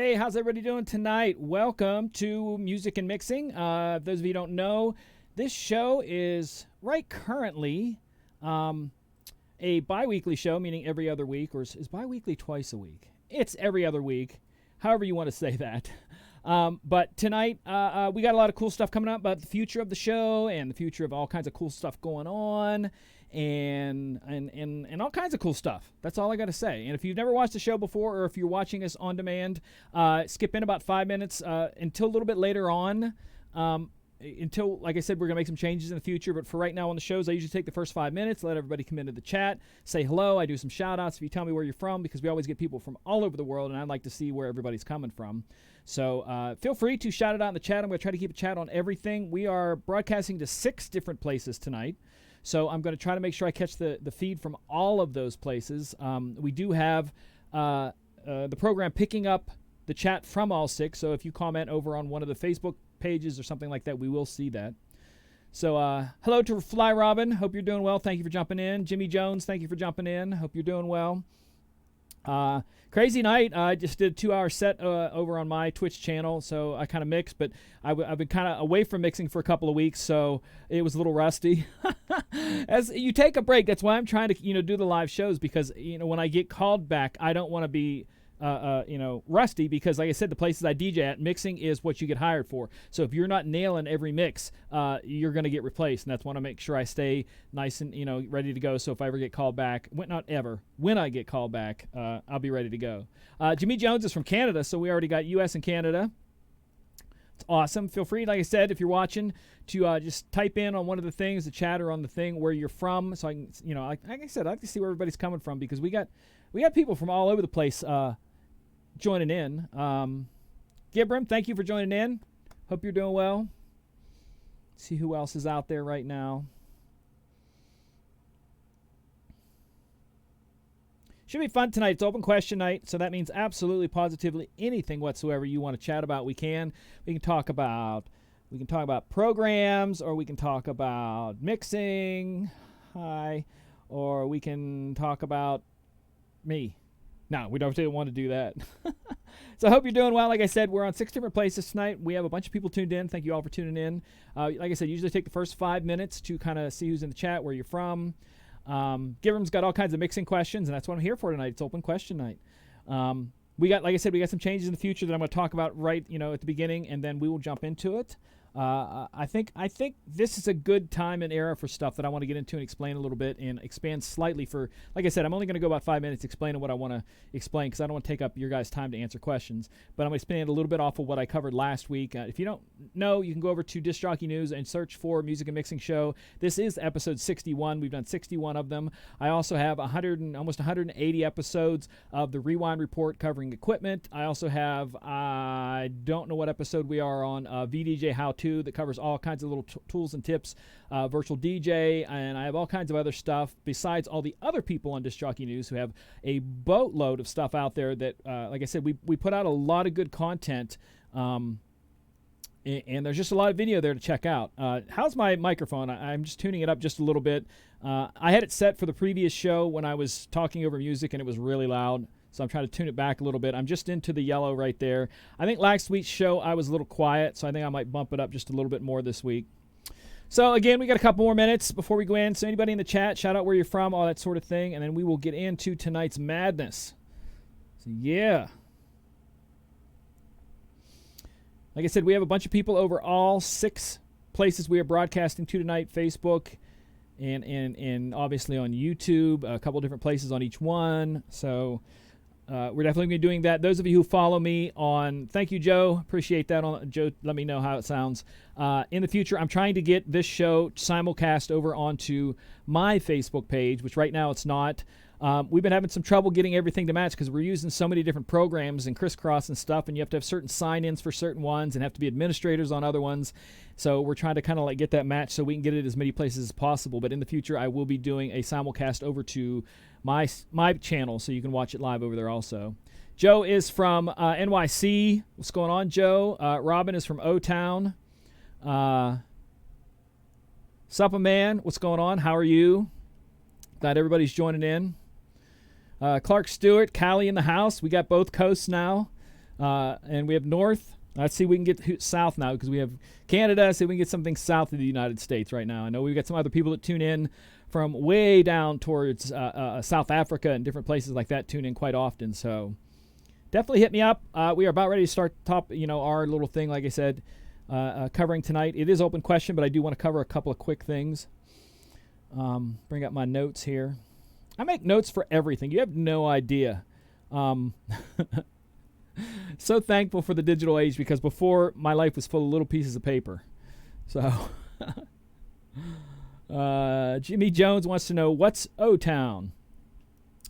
Hey, how's everybody doing tonight? Welcome to Music and Mixing. Those of you who don't know, this show is right currently a bi-weekly show, meaning every other week, or is bi-weekly twice a week? It's every other week, however you want to say that. But tonight, we got a lot of cool stuff coming up about the future of the show and the future of all kinds of cool stuff going on. And all kinds of cool stuff. That's all I got to say. And if you've never watched the show before, or if you're watching us on demand, skip in about 5 minutes until a little bit later on. Until, like I said, we're going to make some changes in the future. But for right now on the shows, I usually take the first 5 minutes, let everybody come into the chat, say hello. I do some shout outs if you tell me where you're from, because we always get people from all over the world, and I'd like to see where everybody's coming from. So feel free to shout it out in the chat. I'm going to try to keep a chat on everything. We are broadcasting to 6 different places tonight. So I'm going to try to make sure I catch the feed from all of those places. We do have the program picking up the chat from all 6. So if you comment over on one of the Facebook pages or something like that, we will see that. So hello to Fly Robin. Hope you're doing well. Thank you for jumping in. Jimmy Jones, thank you for jumping in. Hope you're doing well. Crazy night. I just did a 2-hour set over on my Twitch channel, so I kind of mixed, but I've been kind of away from mixing for a couple of weeks, so it was a little rusty. As you take a break, that's why I'm trying to do the live shows, because when I get called back, I don't want to be rusty, because like I said, the places I DJ at, mixing is what you get hired for. So if you're not nailing every mix, you're going to get replaced, and that's why I make sure I stay nice and ready to go. So if I ever get called back, when I get called back, I'll be ready to go. Jimmy Jones is from Canada, so we already got U.S. and Canada. It's awesome. Feel free, like I said, if you're watching, to just type in on one of the things, the chat, or on the thing where you're from, so I can, like I said, I like to see where everybody's coming from, because we got people from all over the place joining in. Gibram, thank you for joining in. Hope you're doing well. Let's see who else is out there right now. Should be fun tonight. It's open question night, so that means absolutely positively anything whatsoever you want to chat about, we can. We can talk about programs, or we can talk about mixing. Hi. Or we can talk about me. No, we don't want to do that. So I hope you're doing well. Like I said, we're on 6 different places tonight. We have a bunch of people tuned in. Thank you all for tuning in. Like I said, usually take the first 5 minutes to kind of see who's in the chat, where you're from. Givram's got all kinds of mixing questions, and that's what I'm here for tonight. It's open question night. Like I said, we got some changes in the future that I'm going to talk about right at the beginning, and then we will jump into it. I think this is a good time and era for stuff that I want to get into and explain a little bit, and expand slightly. For, like I said, I'm only going to go about 5 minutes explaining what I want to explain, because I don't want to take up your guys' time to answer questions. But I'm going to expand a little bit off of what I covered last week. If you don't know, you can go over to Disc Jockey News and search for Music and Mixing Show. This is episode 61. We've done 61 of them. I also have almost 180 episodes of the Rewind Report covering equipment. I also have, I don't know what episode we are on, VDJ How To, that covers all kinds of little tools and tips, virtual DJ, and I have all kinds of other stuff besides all the other people on Disc Jockey News who have a boatload of stuff out there that, like I said, we put out a lot of good content, and there's just a lot of video there to check out. How's my microphone? I'm just tuning it up just a little bit. I had it set for the previous show when I was talking over music, and it was really loud. So I'm trying to tune it back a little bit. I'm just into the yellow right there. I think last week's show I was a little quiet, so I think I might bump it up just a little bit more this week. So again, we got a couple more minutes before we go in. So anybody in the chat, shout out where you're from, all that sort of thing, and then we will get into tonight's madness. So yeah. Like I said, we have a bunch of people over all 6 places we are broadcasting to tonight: Facebook, and obviously on YouTube, a couple different places on each one. So we're definitely going to be doing that. Those of you who follow me on, thank you, Joe. Appreciate that. Joe, let me know how it sounds. In the future, I'm trying to get this show simulcast over onto my Facebook page, which right now it's not. We've been having some trouble getting everything to match, because we're using so many different programs and crisscross and stuff, and you have to have certain sign-ins for certain ones and have to be administrators on other ones. So we're trying to kind of get that match so we can get it as many places as possible. But in the future, I will be doing a simulcast over to my channel, so you can watch it live over there also. Joe is from NYC. What's going on, Joe? Robin is from O-Town. Suppa Man, what's going on? How are you? Glad everybody's joining in. Clark Stewart, Callie in the house. We got both coasts now. And we have north. Let's see if we can get south now because we have Canada. See if we can get something south of the United States right now. I know we've got some other people that tune in from way down towards South Africa and different places like that tune in quite often. So definitely hit me up. We are about ready to start our little thing, like I said, covering tonight. It is open question, but I do want to cover a couple of quick things. Bring up my notes here. I make notes for everything. You have no idea. So thankful for the digital age because before my life was full of little pieces of paper. So Jimmy Jones wants to know what's O-Town.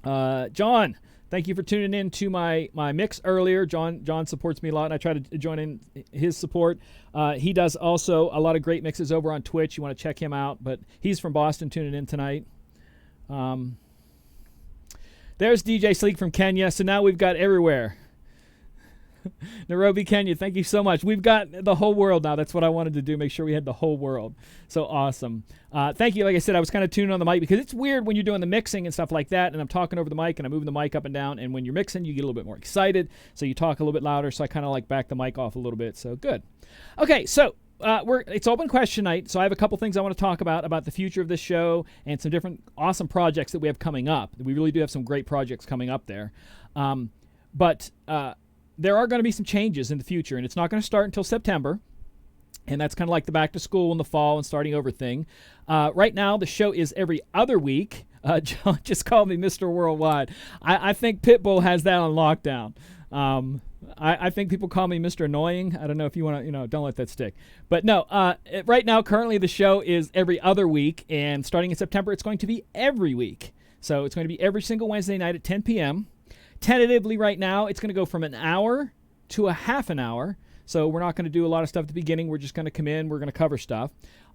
John, thank you for tuning in to my mix earlier. John supports me a lot, and I try to join in his support. He does also a lot of great mixes over on Twitch. You want to check him out, but he's from Boston tuning in tonight. There's DJ Sleek from Kenya, so now we've got everywhere. Nairobi, Kenya, thank you so much. We've got the whole world now. That's what I wanted to do, make sure we had the whole world. So awesome. Thank you. Like I said, I was kind of tuning on the mic because it's weird when you're doing the mixing and stuff like that, and I'm talking over the mic, and I'm moving the mic up and down, and when you're mixing, you get a little bit more excited, so you talk a little bit louder, so I kind of like back the mic off a little bit, so good. Okay, so it's open question night, so I have a couple things I want to talk about the future of this show and some different awesome projects that we have coming up. We really do have some great projects coming up there. But there are going to be some changes in the future, and it's not going to start until September, and that's kind of like the back to school in the fall and starting over thing. Right now, the show is every other week. John just called me Mr. Worldwide. I think Pitbull has that on lockdown. I think people call me Mr. Annoying. I don't know if you want to, don't let that stick. But no, right now, currently the show is every other week, and starting in September, it's going to be every week. So it's going to be every single Wednesday night at 10 p.m., Tentatively right now, it's going to go from an hour to a half an hour. So we're not going to do a lot of stuff at the beginning. We're just going to come in. We're going to cover stuff.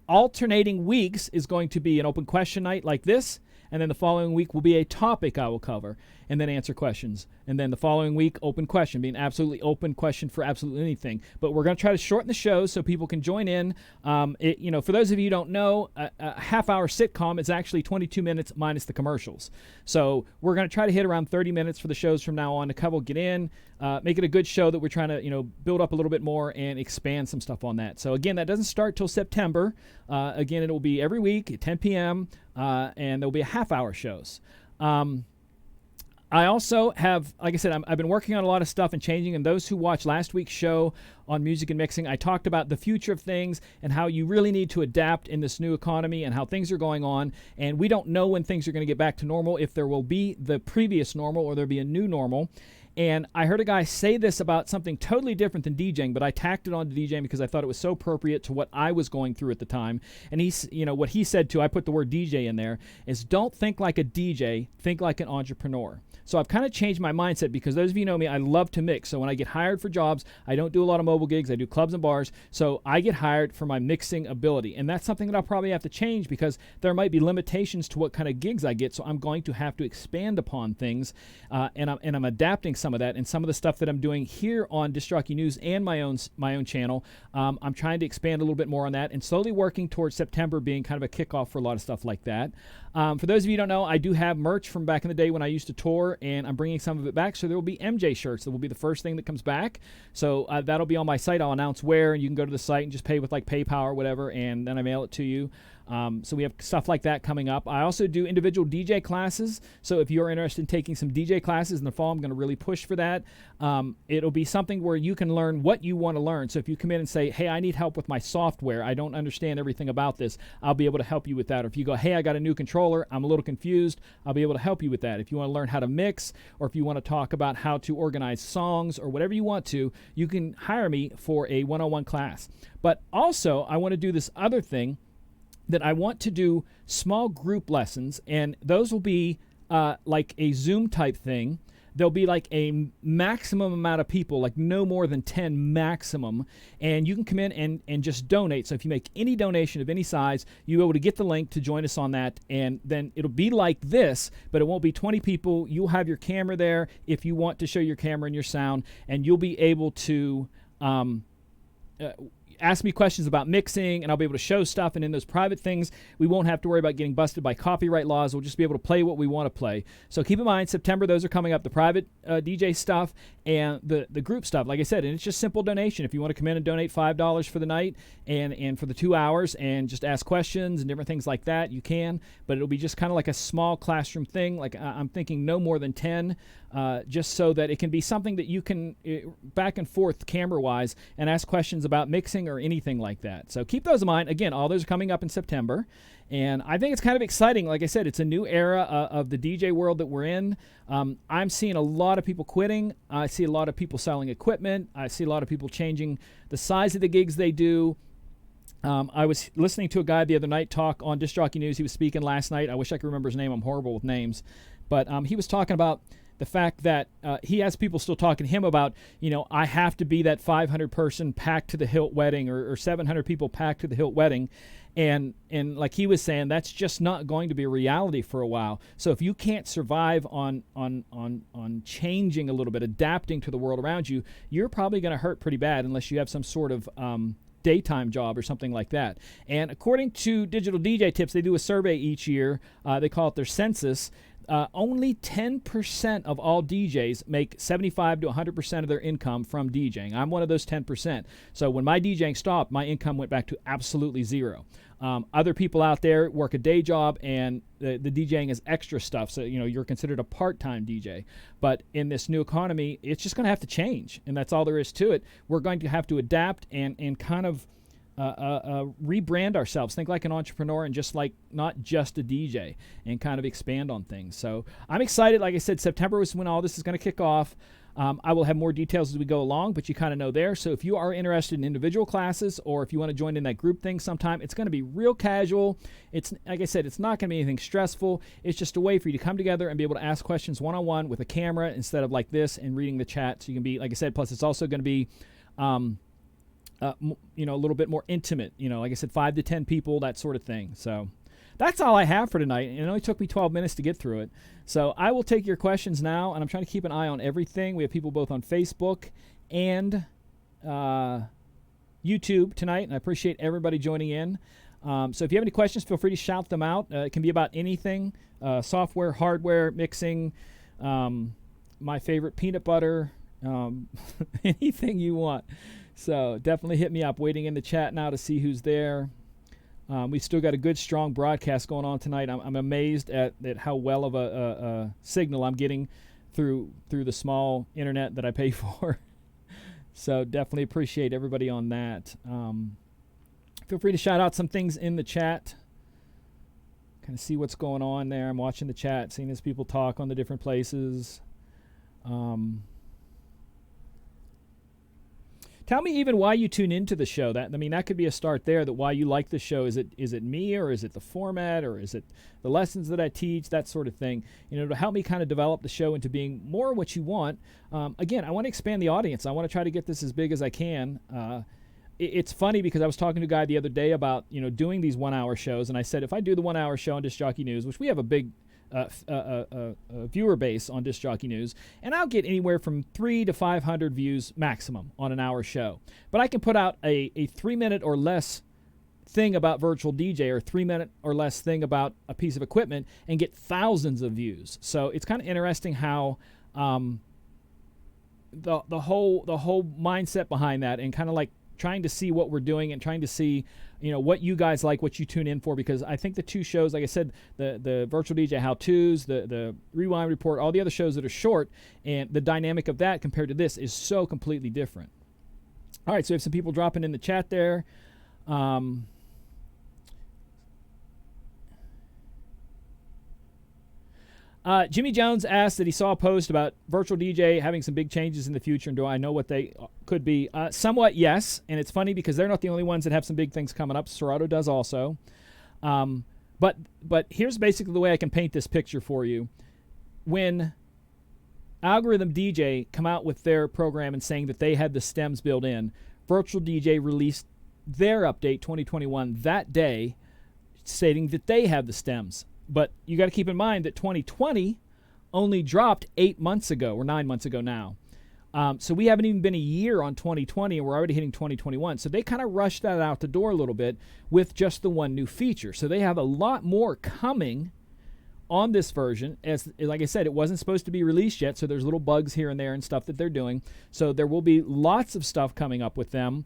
Alternating weeks is going to be an open question night like this. And then the following week will be a topic I will cover and then answer questions. And then the following week, open question, being absolutely open question for absolutely anything. But we're going to try to shorten the show so people can join in. For those of you who don't know, a half-hour sitcom is actually 22 minutes minus the commercials. So we're going to try to hit around 30 minutes for the shows from now on to cover, get in, make it a good show that we're trying to, build up a little bit more and expand some stuff on that. So again, that doesn't start till September. Again, it will be every week at 10 p.m., and there will be a half-hour shows. I also have, like I said, I've been working on a lot of stuff and changing, and those who watched last week's show on music and mixing, I talked about the future of things and how you really need to adapt in this new economy and how things are going on, and we don't know when things are going to get back to normal, if there will be the previous normal or there'll be a new normal. And I heard a guy say this about something totally different than DJing, but I tacked it on to DJing because I thought it was so appropriate to what I was going through at the time. And what he said too, I put the word DJ in there, is don't think like a DJ, think like an entrepreneur. So I've kind of changed my mindset because those of you know me, I love to mix. So when I get hired for jobs, I don't do a lot of mobile gigs. I do clubs and bars. So I get hired for my mixing ability. And that's something that I'll probably have to change because there might be limitations to what kind of gigs I get. So I'm going to have to expand upon things. And I'm adapting some of that. And some of the stuff that I'm doing here on Disc Jockey News and my own channel, I'm trying to expand a little bit more on that and slowly working towards September being kind of a kickoff for a lot of stuff like that. For those of you who don't know, I do have merch from back in the day when I used to tour, and I'm bringing some of it back. So there will be MJ shirts. That will be the first thing that comes back. So that'll be on my site. I'll announce where, and you can go to the site and just pay with like PayPal or whatever, and then I mail it to you. So we have stuff like that coming up. I also do individual DJ classes. So if you're interested in taking some DJ classes in the fall, I'm going to really push for that. It'll be something where you can learn what you want to learn. So if you come in and say, hey, I need help with my software, I don't understand everything about this, I'll be able to help you with that. Or if you go, hey, I got a new controller, I'm a little confused, I'll be able to help you with that. If you want to learn how to mix, or if you want to talk about how to organize songs or whatever you want to, you can hire me for a one-on-one class. But also, I want to do this other thing that I want to do small group lessons, and those will be like a Zoom type thing. There'll be like a maximum amount of people, like no more than 10 maximum, and you can come in and just donate. So if you make any donation of any size, you'll be able to get the link to join us on that, and then it'll be like this, but it won't be 20 people. You'll have your camera there if you want to show your camera and your sound, and you'll be able to ask me questions about mixing, and I'll be able to show stuff. And in those private things, we won't have to worry about getting busted by copyright laws. We'll just be able to play what we want to play. So keep in mind, September, those are coming up, the private DJ stuff and the group stuff, like I said. And it's just simple donation. If you want to come in and donate $5 for the night and for the 2 hours and just ask questions and different things like that, you can. But it'll be just kind of like a small classroom thing. Like I'm thinking no more than 10, just so that it can be something that you can back and forth camera-wise and ask questions about mixing or anything like that. So keep those in mind. Again, all those are coming up in September. And I think it's kind of exciting. Like I said, it's a new era of the DJ world that we're in. I'm seeing a lot of people quitting. I see a lot of people selling equipment. I see a lot of people changing the size of the gigs they do. I was listening to a guy the other night talk on Disc Jockey News. He was speaking last night. I wish I could remember his name. I'm horrible with names. But he was talking about the fact that he has people still talking to him about, I have to be that 500 person packed to the hilt wedding or 700 people packed to the hilt wedding. And like he was saying, that's just not going to be a reality for a while. So if you can't survive on changing a little bit, adapting to the world around you, you're probably going to hurt pretty bad unless you have some sort of daytime job or something like that. And according to Digital DJ Tips, they do a survey each year. They call it their census. Only 10% of all DJs make 75 to 100% of their income from DJing. I'm one of those 10%. So when my DJing stopped, my income went back to absolutely zero. Other people out there work a day job, and the DJing is extra stuff. So, you're considered a part-time DJ. But in this new economy, it's just going to have to change, and that's all there is to it. We're going to have to adapt and kind of rebrand ourselves, think like an entrepreneur and just like not just a DJ, and kind of expand on things. So I'm excited. Like I said, September is when all this is going to kick off. I will have more details as we go along, but you kind of know there. So if you are interested in individual classes, or if you want to join in that group thing sometime, it's going to be real casual. It's, like I said, it's not going to be anything stressful. It's just a way for you to come together and be able to ask questions one-on-one with a camera instead of like this and reading the chat. So you can be, like I said, plus it's also going to be a little bit more intimate, like I said, 5 to 10 people, that sort of thing. So that's all I have for tonight. And it only took me 12 minutes to get through it. So I will take your questions now, and I'm trying to keep an eye on everything. We have people both on Facebook and YouTube tonight, and I appreciate everybody joining in. So if you have any questions, feel free to shout them out. It can be about anything, software, hardware, mixing, my favorite peanut butter, anything you want. So definitely hit me up. Waiting in the chat now to see who's there. We've still got a good, strong broadcast going on tonight. I'm amazed at how well of a signal I'm getting through the small internet that I pay for. So definitely appreciate everybody on that. Feel free to shout out some things in the chat. Kind of see what's going on there. I'm watching the chat, seeing as people talk on the different places. Tell me even why you tune into the show. That could be a start there, that why you like the show. Is it me, or is it the format, or is it the lessons that I teach, that sort of thing, to help me kind of develop the show into being more what you want. Again, I want to expand the audience. I want to try to get this as big as I can. It's funny because I was talking to a guy the other day about, doing these 1 hour shows. And I said, if I do the 1 hour show on Disc Jockey News, which we have a big viewer base on Disc Jockey News, and I'll get anywhere from 300 to 500 views maximum on an hour show. But I can put out a 3-minute or less thing about virtual DJ, or 3-minute or less thing about a piece of equipment, and get thousands of views. So it's kind of interesting how the whole mindset behind that, and kind of like trying to see what we're doing and trying to see, what you guys like, what you tune in for, because I think the two shows, like I said, the virtual DJ how-tos, the Rewind Report, all the other shows that are short, and the dynamic of that compared to this is so completely different. All right, so we have some people dropping in the chat there. Jimmy Jones asked that he saw a post about virtual DJ having some big changes in the future, and do I know what they could be? Somewhat, yes, and it's funny because they're not the only ones that have some big things coming up. Serato does also. But here's basically the way I can paint this picture for you. When Algorithm DJ come out with their program and saying that they had the stems built in, Virtual DJ released their update 2021 that day, stating that they have the stems. But you got to keep in mind that 2020 only dropped 8 months ago, or 9 months ago now. So we haven't even been a year on 2020, and we're already hitting 2021. So they kind of rushed that out the door a little bit with just the one new feature. So they have a lot more coming on this version. As like I said, it wasn't supposed to be released yet, so there's little bugs here and there and stuff that they're doing. So there will be lots of stuff coming up with them.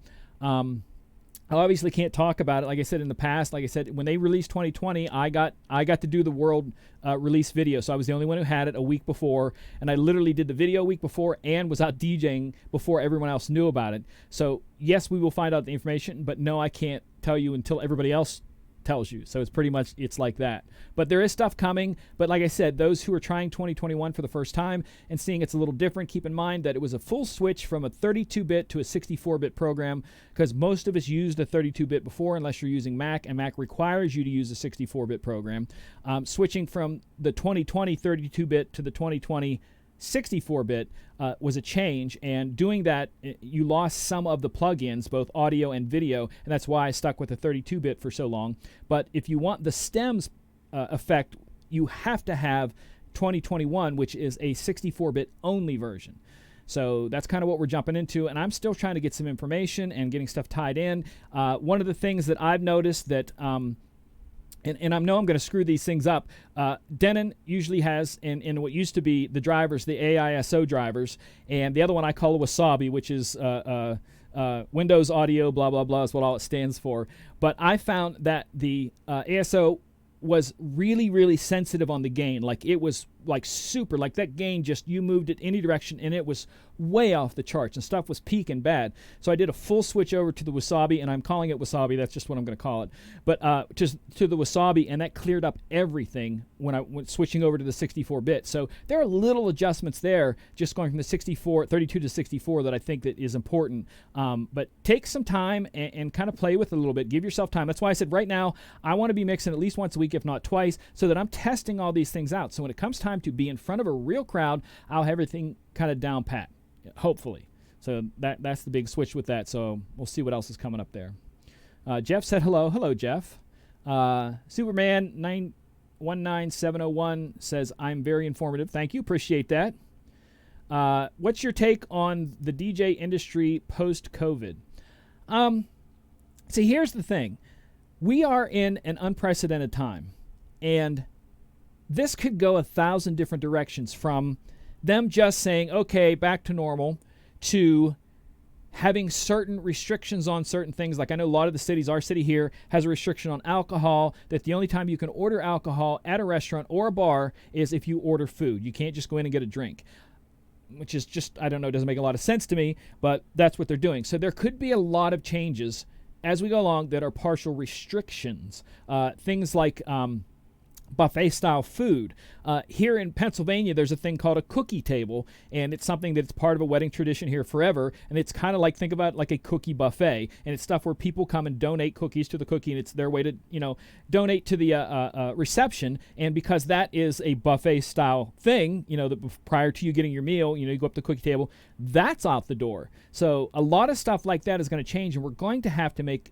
I obviously can't talk about it. Like I said in the past, like I said, when they released 2020, I got to do the world release video. So I was the only one who had it a week before, and I literally did the video a week before and was out DJing before everyone else knew about it. So yes, we will find out the information, but no, I can't tell you until everybody else tells you. So it's pretty much, it's like that. But there is stuff coming. But like I said, those who are trying 2021 for the first time and seeing it's a little different, keep in mind that it was a full switch from a 32-bit to a 64-bit program, because most of us used a 32-bit before unless you're using Mac, and Mac requires you to use a 64-bit program. Switching from the 2020 32-bit to the 2020 64-bit was a change, and doing that, you lost some of the plugins, both audio and video, and that's why I stuck with the 32-bit for so long. But if you want the stems effect, you have to have 2021, which is a 64-bit only version. So that's kind of what we're jumping into, and I'm still trying to get some information and getting stuff tied in. One of the things that I've noticed that and I know I'm going to screw these things up. Denon usually has, in what used to be the drivers, the AISO drivers, and the other one I call Wasabi, which is Windows Audio, blah, blah, blah, is what all it stands for. But I found that the ASO was really, really sensitive on the gain. Like, it was like super, like that gain, just you moved it any direction and it was way off the charts and stuff was peaking bad. So I did a full switch over to the Wasabi, and I'm calling it Wasabi, that's just what I'm going to call it, but just to the Wasabi, and that cleared up everything when I went switching over to the 64-bit. So there are little adjustments there, just going from the 32 to 64, that I think that is important. But take some time and kind of play with it a little bit. Give yourself time. That's why I said right now I want to be mixing at least once a week, if not twice, so that I'm testing all these things out. So when it comes time to be in front of a real crowd, I'll have everything kind of down pat, hopefully. So that's the big switch with that. So we'll see what else is coming up there. Jeff said hello. Hello, Jeff. Superman 919701 says, I'm very informative. Thank you. Appreciate that. What's your take on the DJ industry post-COVID? See, here's the thing. We are in an unprecedented time, and this could go 1,000 different directions, from them just saying, okay, back to normal, to having certain restrictions on certain things. Like, I know a lot of the cities, our city here has a restriction on alcohol, that the only time you can order alcohol at a restaurant or a bar is if you order food. You can't just go in and get a drink, which is just, I don't know, doesn't make a lot of sense to me, but that's what they're doing. So there could be a lot of changes as we go along that are partial restrictions. Things like buffet-style food. Here in Pennsylvania, there's a thing called a cookie table, and it's something that's part of a wedding tradition here forever, and it's kind of like, think about it like a cookie buffet, and it's stuff where people come and donate cookies to the cookie, and it's their way to, donate to the reception. And because that is a buffet-style thing, prior to you getting your meal, you go up to the cookie table, that's out the door. So a lot of stuff like that is going to change, and we're going to have to make,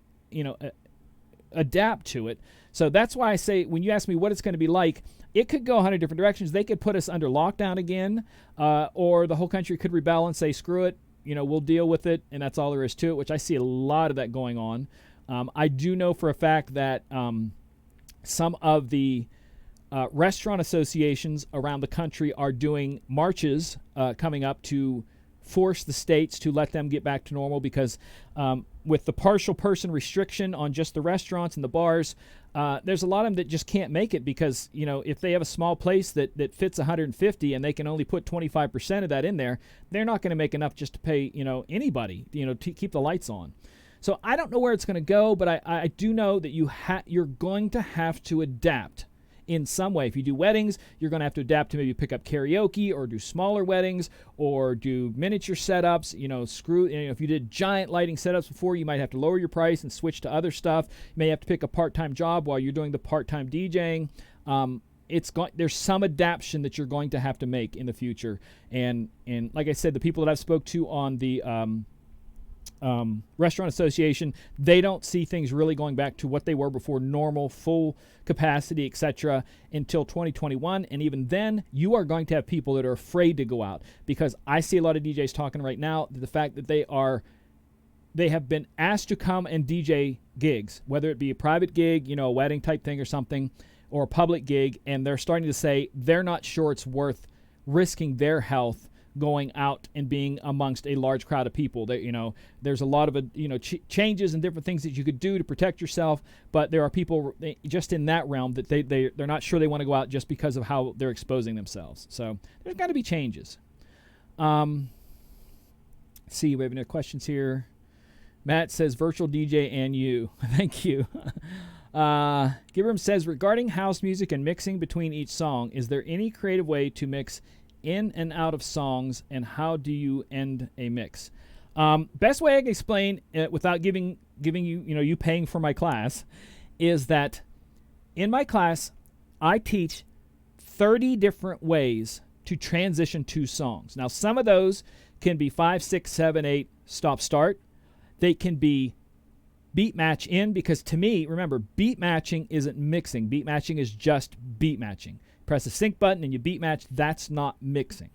adapt to it. So that's why I say, when you ask me what it's going to be like, it could go 100 different directions. They could put us under lockdown again, or the whole country could rebel and say, screw it, we'll deal with it, and that's all there is to it, which I see a lot of that going on. I do know for a fact that some of the restaurant associations around the country are doing marches coming up to force the states to let them get back to normal, because with the partial person restriction on just the restaurants and the bars, there's a lot of them that just can't make it, because if they have a small place that fits 150 and they can only put 25% of that in there, they're not going to make enough just to pay anybody to keep the lights on. So I don't know where it's going to go, but I do know that you're going to have to adapt in some way. If you do weddings, you're going to have to adapt to maybe pick up karaoke, or do smaller weddings, or do miniature setups. If you did giant lighting setups before, you might have to lower your price and switch to other stuff. You may have to pick a part-time job while you're doing the part-time DJing. There's some adaptation that you're going to have to make in the future. And like I said, the people that I've spoke to on the Restaurant Association, they don't see things really going back to what they were before normal, full capacity, etc., until 2021. And even then, you are going to have people that are afraid to go out, because I see a lot of DJs talking right now the fact that they have been asked to come and DJ gigs, whether it be a private gig, a wedding type thing or something, or a public gig, and they're starting to say they're not sure it's worth risking their health going out and being amongst a large crowd of people. That there's a lot of changes and different things that you could do to protect yourself, but there are people just in that realm that they're not sure they want to go out just because of how they're exposing themselves. So there's got to be changes. Let's see, we have any questions here. Matt says virtual DJ and you. Thank you. Gibram says, regarding house music and mixing between each song, is there any creative way to mix in and out of songs, and how do you end a mix? Best way I can explain it without giving you, you paying for my class, is that in my class, I teach 30 different ways to transition to songs. Now, some of those can be 5, 6, 7, 8, stop, start. They can be beat match in, because to me, remember, beat matching isn't mixing. Beat matching is just beat matching. Press the sync button and you beat match. That's not mixing.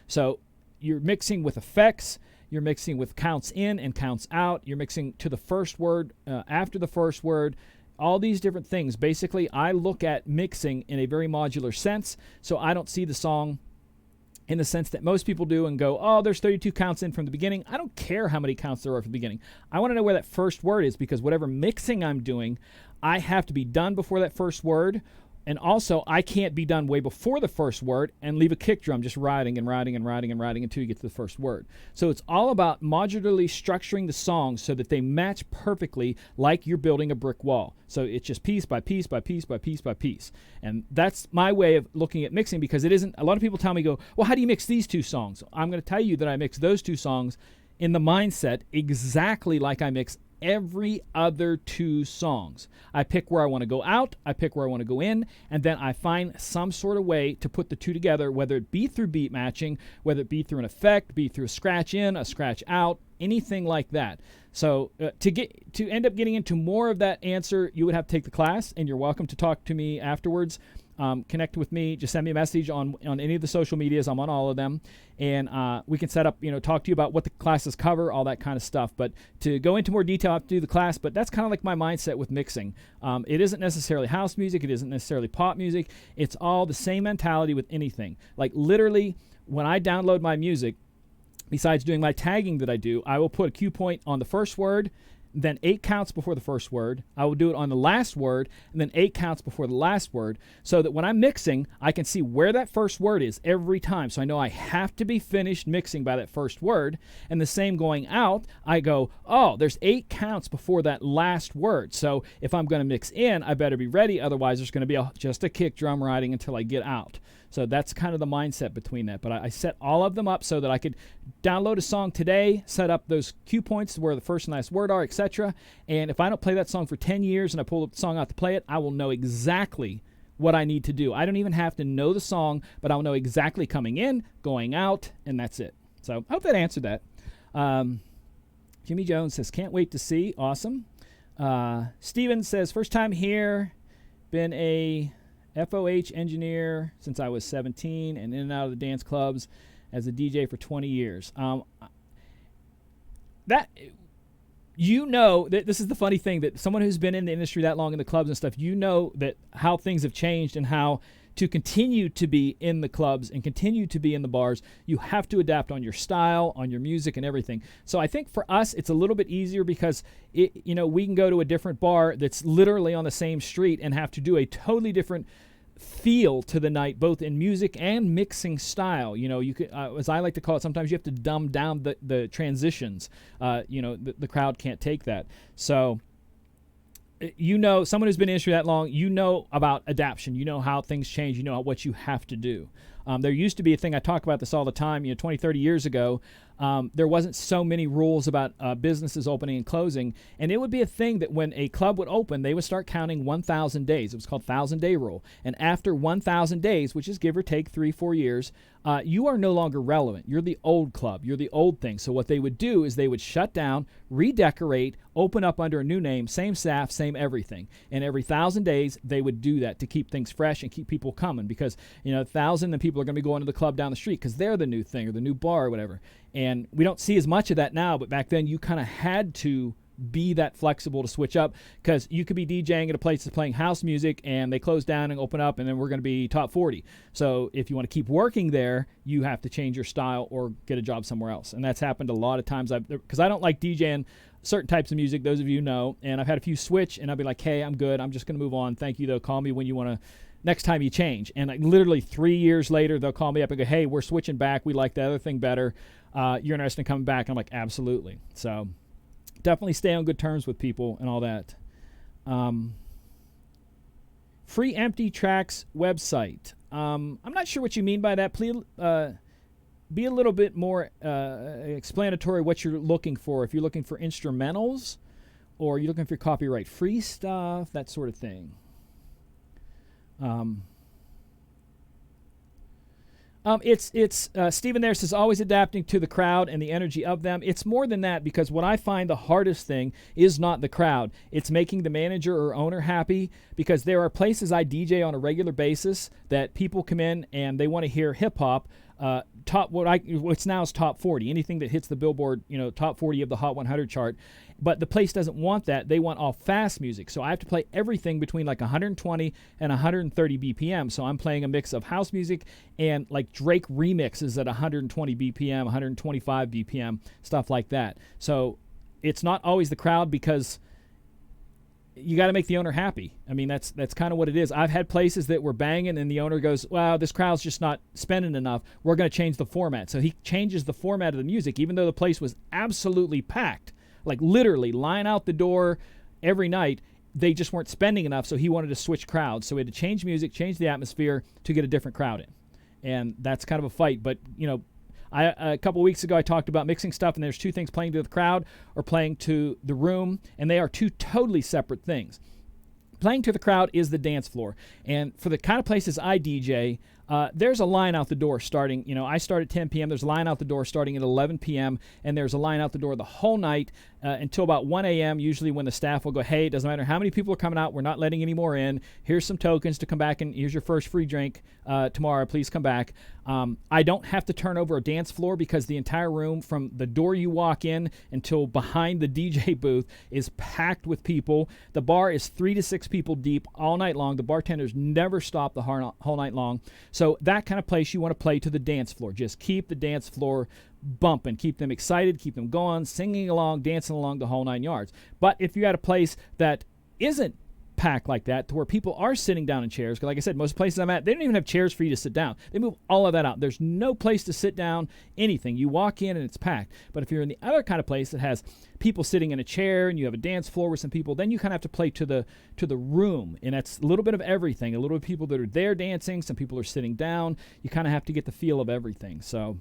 So you're mixing with effects. You're mixing with counts in and counts out. You're mixing to the first word, after the first word, all these different things. Basically, I look at mixing in a very modular sense, so I don't see the song in the sense that most people do and go, oh, there's 32 counts in from the beginning. I don't care how many counts there are from the beginning. I want to know where that first word is, because whatever mixing I'm doing, I have to be done before that first word. And also, I can't be done way before the first word and leave a kick drum just riding and riding and riding and riding until you get to the first word. So it's all about modularly structuring the songs so that they match perfectly, like you're building a brick wall. So it's just piece by piece by piece by piece by piece. And that's my way of looking at mixing, because it isn't, a lot of people tell me, go, well, how do you mix these two songs? I'm going to tell you that I mix those two songs in the mindset exactly like I mix every other 2 songs. I pick where I want to go out, I pick where I want to go in, and then I find some sort of way to put the two together, whether it be through beat matching, whether it be through an effect, be through a scratch in, a scratch out, anything like that. So to end up getting into more of that answer, you would have to take the class, and you're welcome to talk to me afterwards. Connect with me. Just send me a message on any of the social medias. I'm on all of them, and we can set up, talk to you about what the classes cover, all that kind of stuff. But to go into more detail, I have to do the class. But that's kind of like my mindset with mixing. It isn't necessarily house music. It isn't necessarily pop music. It's all the same mentality with anything. Like literally, when I download my music, besides doing my tagging that I do, I will put a cue point on the first word, then 8 counts before the first word. I will do it on the last word, and then 8 counts before the last word, so that when I'm mixing, I can see where that first word is every time. So I know I have to be finished mixing by that first word. And the same going out, I go, oh, there's 8 counts before that last word. So if I'm going to mix in, I better be ready. Otherwise, there's going to be just a kick drum riding until I get out. So that's kind of the mindset between that. But I set all of them up so that I could download a song today, set up those cue points where the first and last word are, etc. And if I don't play that song for 10 years and I pull the song out to play it, I will know exactly what I need to do. I don't even have to know the song, but I'll know exactly coming in, going out, and that's it. So I hope that answered that. Jimmy Jones says, can't wait to see. Awesome. Steven says, first time here, been a FOH engineer since I was 17 and in and out of the dance clubs as a DJ for 20 years. That this is the funny thing, that someone who's been in the industry that long in the clubs and stuff, that how things have changed and how to continue to be in the clubs and continue to be in the bars, you have to adapt on your style, on your music and everything. So I think for us, it's a little bit easier because we can go to a different bar that's literally on the same street and have to do a totally different feel to the night, both in music and mixing style. You could, as I like to call it, sometimes you have to dumb down the transitions. The crowd can't take that. So someone who's been in the industry that long, about adaptation, how things change, what you have to do. There used to be a thing, I talk about this all the time, 20, 30 years ago, there wasn't so many rules about businesses opening and closing, and it would be a thing that when a club would open, they would start counting 1,000 days. It was called 1,000-day rule. And after 1,000 days, which is give or take 3-4 years, you are no longer relevant. You're the old club. You're the old thing. So what they would do is they would shut down, redecorate, open up under a new name, same staff, same everything. And every 1,000 days, they would do that to keep things fresh and keep people coming, because 1,000, then people are going to be going to the club down the street because they're the new thing or the new bar or whatever. And we don't see as much of that now, but back then you kind of had to be that flexible to switch up, because you could be DJing at a place that's playing house music and they close down and open up, and then we're going to be top 40. So if you want to keep working there, you have to change your style or get a job somewhere else. And that's happened a lot of times, because I don't like DJing certain types of music, those of you know, and I've had a few switch, and I'll be like, hey, I'm good, I'm just going to move on, thank you though, call me when you want to, next time you change. And like literally 3 years later, they'll call me up and go, hey, we're switching back, we like the other thing better, you're interested in coming back? I'm like, absolutely. So definitely stay on good terms with people and all that. Free Empty Tracks website. I'm not sure what you mean by that. Please be a little bit more explanatory what you're looking for. If you're looking for instrumentals, or you're looking for copyright free stuff, that sort of thing. It's Stephen there says, always adapting to the crowd and the energy of them. It's more than that, because what I find the hardest thing is not the crowd. It's making the manager or owner happy, because there are places I DJ on a regular basis that people come in and they want to hear hip hop. What's now is top 40, anything that hits the Billboard, top 40 of the Hot 100 chart. But the place doesn't want that. They want all fast music. So I have to play everything between like 120 and 130 BPM. So I'm playing a mix of house music and like Drake remixes at 120 BPM, 125 BPM, stuff like that. So it's not always the crowd, because you got to make the owner happy. I mean, that's kind of what it is. I've had places that were banging and the owner goes, wow, this crowd's just not spending enough. We're going to change the format. So he changes the format of the music, even though the place was absolutely packed, like literally line out the door every night. They just weren't spending enough, so he wanted to switch crowds. So we had to change music, change the atmosphere to get a different crowd in. And that's kind of a fight. But, a couple weeks ago I talked about mixing stuff, and there's two things: playing to the crowd or playing to the room, and they are two totally separate things. Playing to the crowd is the dance floor, and for the kind of places I DJ, there's a line out the door starting, I start at 10 p.m., there's a line out the door starting at 11 p.m., and there's a line out the door the whole night until about 1 a.m., usually, when the staff will go, hey, it doesn't matter how many people are coming out, we're not letting any more in, here's some tokens to come back, and here's your first free drink tomorrow, please come back. I don't have to turn over a dance floor, because the entire room from the door you walk in until behind the DJ booth is packed with people. The bar is 3 to 6 people deep all night long. The bartenders never stop the whole night long. So that kind of place, you want to play to the dance floor. Just keep the dance floor bumping, keep them excited, keep them going, singing along, dancing along, the whole 9 yards. But if you had a place that isn't packed like that, to where people are sitting down in chairs, because like I said, most places I'm at, they don't even have chairs for you to sit down. They move all of that out. There's no place to sit down, anything. You walk in and it's packed. But if you're in the other kind of place that has people sitting in a chair and you have a dance floor with some people, then you kind of have to play to the room, and that's a little bit of everything. A little bit of people that are there dancing, some people are sitting down. You kind of have to get the feel of everything. So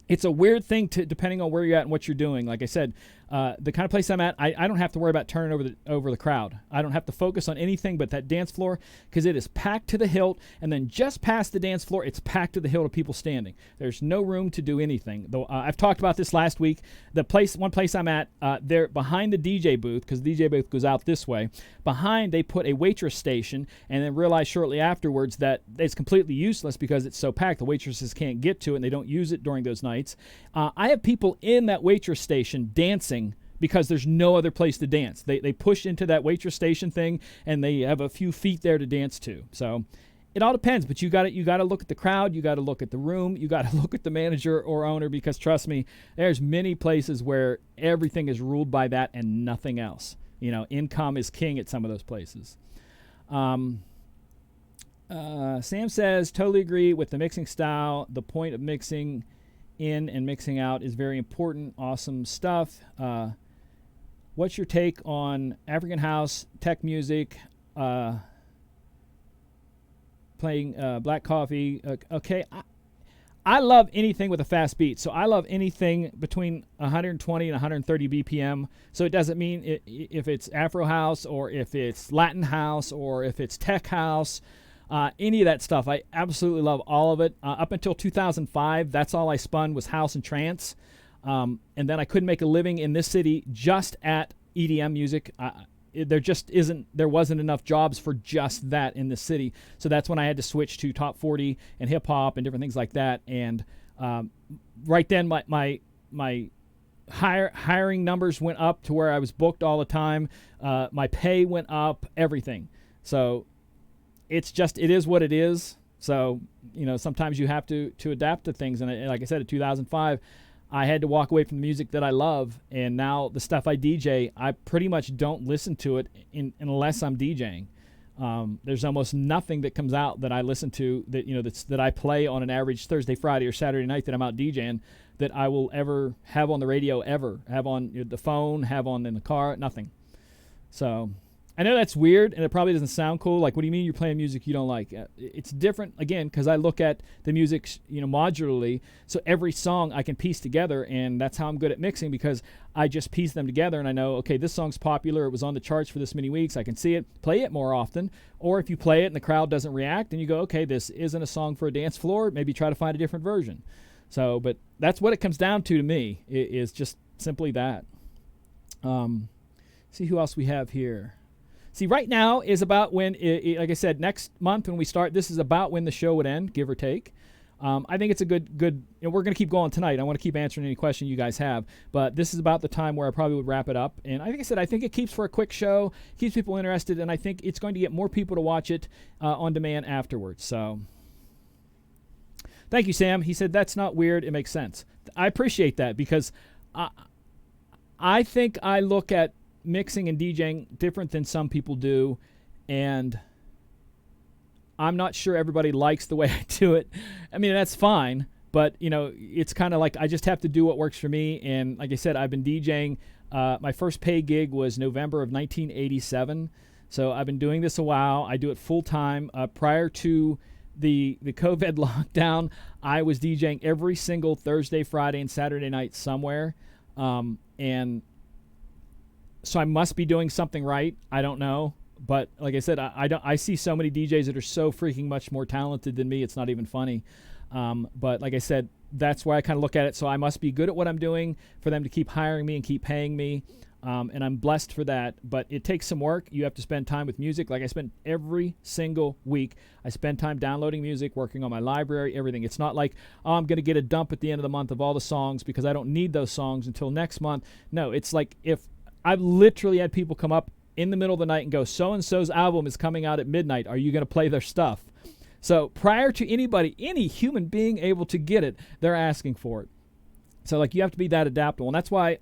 it's a weird thing depending on where you're at and what you're doing. Like I said, the kind of place I'm at, I don't have to worry about turning over the crowd. I don't have to focus on anything but that dance floor, because it is packed to the hilt, and then just past the dance floor, it's packed to the hilt of people standing. There's no room to do anything. Though I've talked about this last week. One place I'm at, they're behind the DJ booth, because the DJ booth goes out this way. Behind, they put a waitress station, and then realized shortly afterwards that it's completely useless because it's so packed. The waitresses can't get to it, and they don't use it during those nights. I have people in that waitress station dancing, because there's no other place to dance. They push into that waitress station thing, and they have a few feet there to dance to. So it all depends, but you got to look at the crowd, you got to look at the room, you got to look at the manager or owner, because trust me, there's many places where everything is ruled by that and nothing else. Income is king at some of those places. Sam says, totally agree with the mixing style. The point of mixing in and mixing out is very important. Awesome stuff. What's your take on African house, tech music, playing black coffee. Okay, I love anything with a fast beat. So I love anything between 120 and 130 BPM. So it doesn't mean if it's Afro house or if it's Latin house or if it's tech house, any of that stuff. I absolutely love all of it. Up until 2005, that's all I spun was house and trance. And then I couldn't make a living in this city just at EDM music. There wasn't enough jobs for just that in the city. So that's when I had to switch to top 40 and hip hop and different things like that. And right then my hiring numbers went up to where I was booked all the time. My pay went up, everything. So it is what it is. So, sometimes you have to adapt to things. And like I said, in 2005, I had to walk away from the music that I love, and now the stuff I DJ, I pretty much don't listen to it unless I'm DJing. There's almost nothing that comes out that I listen to that I play on an average Thursday, Friday, or Saturday night that I'm out DJing that I will ever have on the radio, ever have on the phone, have on in the car, nothing. So I know that's weird, and it probably doesn't sound cool. Like, what do you mean you're playing music you don't like? It's different, again, because I look at the music, modularly. So every song I can piece together, and that's how I'm good at mixing, because I just piece them together, and I know, okay, this song's popular. It was on the charts for this many weeks. I can see it, play it more often. Or if you play it and the crowd doesn't react, and you go, okay, this isn't a song for a dance floor. Maybe try to find a different version. So, but that's what it comes down to me, is just simply that. See who else we have here. See, right now is about when, like I said, next month when we start, this is about when the show would end, give or take. I think it's a good, we're going to keep going tonight. I want to keep answering any question you guys have, but this is about the time where I probably would wrap it up. And like I said, I think it keeps for a quick show, keeps people interested, and I think it's going to get more people to watch it on demand afterwards. So thank you, Sam. He said, that's not weird. It makes sense. I appreciate that, because I think I look at mixing and DJing different than some people do, and I'm not sure everybody likes the way I do it. I mean, that's fine, but it's kind of like I just have to do what works for me. And like I said, I've been DJing. My first paid gig was November of 1987, so I've been doing this a while. I do it full time. Prior to the COVID lockdown, I was DJing every single Thursday, Friday, and Saturday night somewhere, and so I must be doing something right. I don't know. But like I said, I see so many DJs that are so freaking much more talented than me. It's not even funny. But like I said, that's why I kind of look at it. So I must be good at what I'm doing for them to keep hiring me and keep paying me. And I'm blessed for that. But it takes some work. You have to spend time with music. Like I spend every single week, I spend time downloading music, working on my library, everything. It's not like, I'm going to get a dump at the end of the month of all the songs because I don't need those songs until next month. No, it's like if I've literally had people come up in the middle of the night and go, so-and-so's album is coming out at midnight. Are you going to play their stuff? So prior to any human being able to get it, they're asking for it. So like you have to be that adaptable. And that's why,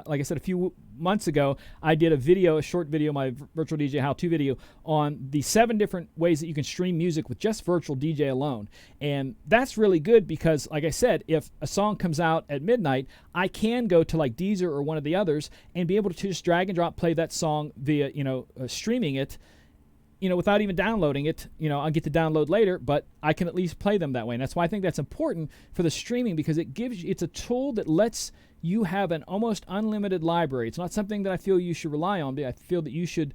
like I said, a few months ago, I did a short video, my Virtual DJ How-To video, on the 7 different ways that you can stream music with just Virtual DJ alone. And that's really good because, like I said, if a song comes out at midnight, I can go to like Deezer or one of the others and be able to just drag and drop play that song via, streaming it. Without even downloading it, I'll get to download later, but I can at least play them that way. And that's why I think that's important for the streaming, because it's a tool that lets you have an almost unlimited library. It's not something that I feel you should rely on, but I feel that you should,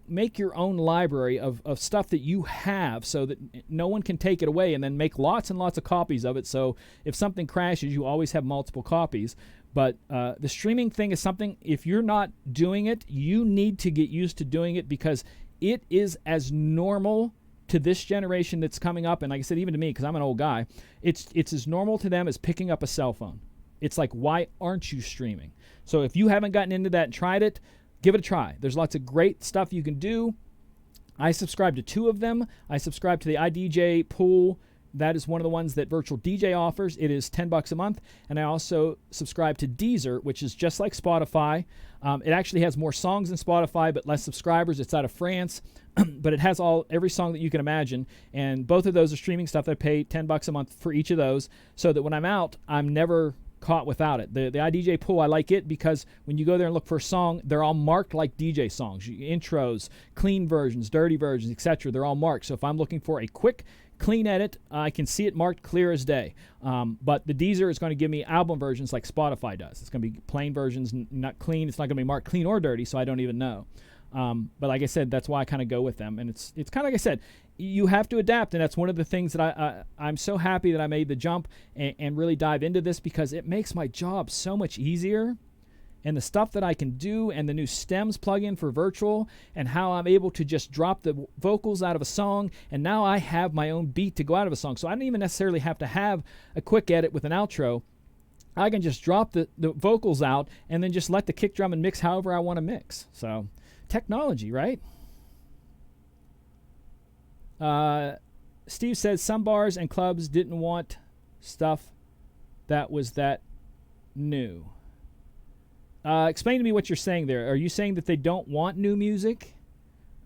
make your own library of stuff that you have so that no one can take it away, and then make lots and lots of copies of it. So if something crashes, you always have multiple copies. But the streaming thing is something, if you're not doing it, you need to get used to doing it, because it is as normal to this generation that's coming up, and like I said, even to me, because I'm an old guy, it's as normal to them as picking up a cell phone. It's like, why aren't you streaming? So if you haven't gotten into that and tried it, give it a try. There's lots of great stuff you can do. I subscribe to 2 of them. I subscribe to the iDJ Pool. That is one of the ones that Virtual DJ offers. It is $10 a month. And I also subscribe to Deezer, which is just like Spotify. It actually has more songs than Spotify, but less subscribers. It's out of France, but it has every song that you can imagine. And both of those are streaming stuff. I pay $10 a month for each of those, so that when I'm out, I'm never caught without it. The iDJ Pool, I like it because when you go there and look for a song, they're all marked like DJ songs. Intros, clean versions, dirty versions, etc. They're all marked. So if I'm looking for a quick, clean edit, I can see it marked clear as day. But the Deezer is going to give me album versions like Spotify does. It's going to be plain versions, not clean. It's not going to be marked clean or dirty, so I don't even know. But like I said, that's why I kind of go with them. And it's kind of like I said, you have to adapt, and that's one of the things that I'm so happy that I made the jump and really dive into this, because it makes my job so much easier. And the stuff that I can do, and the new stems plugin for virtual, and how I'm able to just drop the vocals out of a song, and now I have my own beat to go out of a song. So I don't even necessarily have to have a quick edit with an outro. I can just drop the vocals out and then just let the kick drum and mix however I want to mix. So technology, right? Steve says some bars and clubs didn't want stuff that was that new. Explain to me what you're saying there. Are you saying that they don't want new music?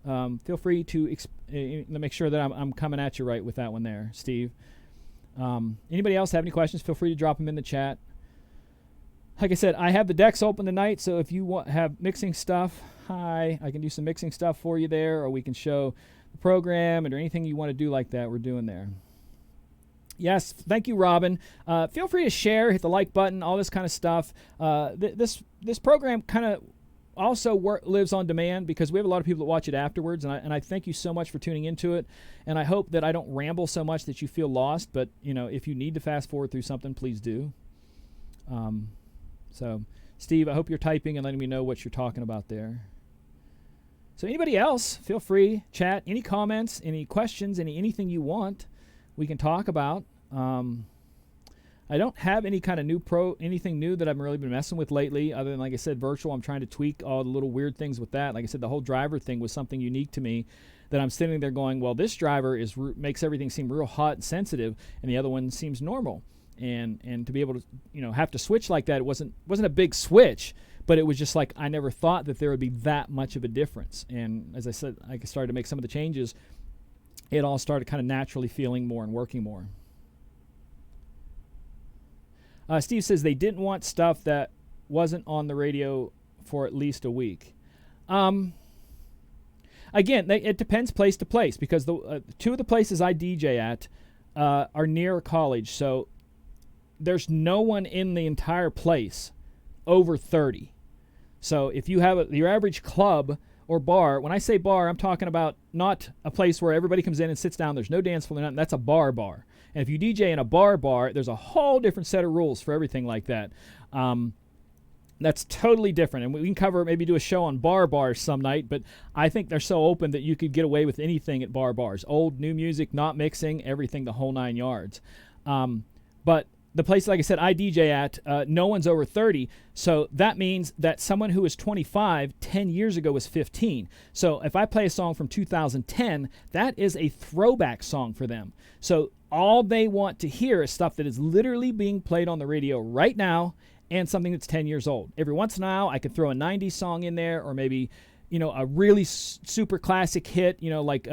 Feel free to make sure that I'm coming at you right with that one there, Steve. Anybody else have any questions? Feel free to drop them in the chat. Like I said, I have the decks open tonight, so if you have mixing stuff, I can do some mixing stuff for you there, or we can show the program or anything you want to do like that, we're doing there. Yes, thank you, Robin. Feel free to share, hit the like button, all this kind of stuff. This program kind of also lives on demand because we have a lot of people that watch it afterwards, and I thank you so much for tuning into it. And I hope that I don't ramble so much that you feel lost, but if you need to fast forward through something, please do. So, Steve, I hope you're typing and letting me know what you're talking about there. So anybody else, feel free, chat, any comments, any questions, anything you want, we can talk about. I don't have any kind of anything new that I've really been messing with lately, other than, like I said, virtual. I'm trying to tweak all the little weird things with that. Like I said, the whole driver thing was something unique to me that I'm sitting there going, well, this driver makes everything seem real hot and sensitive, and the other one seems normal. And to be able to, have to switch like that, it wasn't a big switch, but it was just like I never thought that there would be that much of a difference. And as I said, I started to make some of the changes. It all started kind of naturally feeling more and working more. Steve says they didn't want stuff that wasn't on the radio for at least a week. Again, it depends place to place, because the two of the places I DJ at are near college, so there's no one in the entire place over 30. So if you have your average club or bar, when I say bar, I'm talking about not a place where everybody comes in and sits down, there's no dance floor, nothing. That's a bar. And if you DJ in a bar, there's a whole different set of rules for everything like that. That's totally different. And we can maybe do a show on bars some night, but I think they're so open that you could get away with anything at bars. Old, new music, not mixing, everything, the whole 9 yards. But the place, like I said, I DJ at, no one's over 30. So that means that someone who was 25 10 years ago was 15. So if I play a song from 2010, that is a throwback song for them. So all they want to hear is stuff that is literally being played on the radio right now, and something that's 10 years old. Every once in a while, I could throw a 90s song in there, or maybe, a really super classic hit, like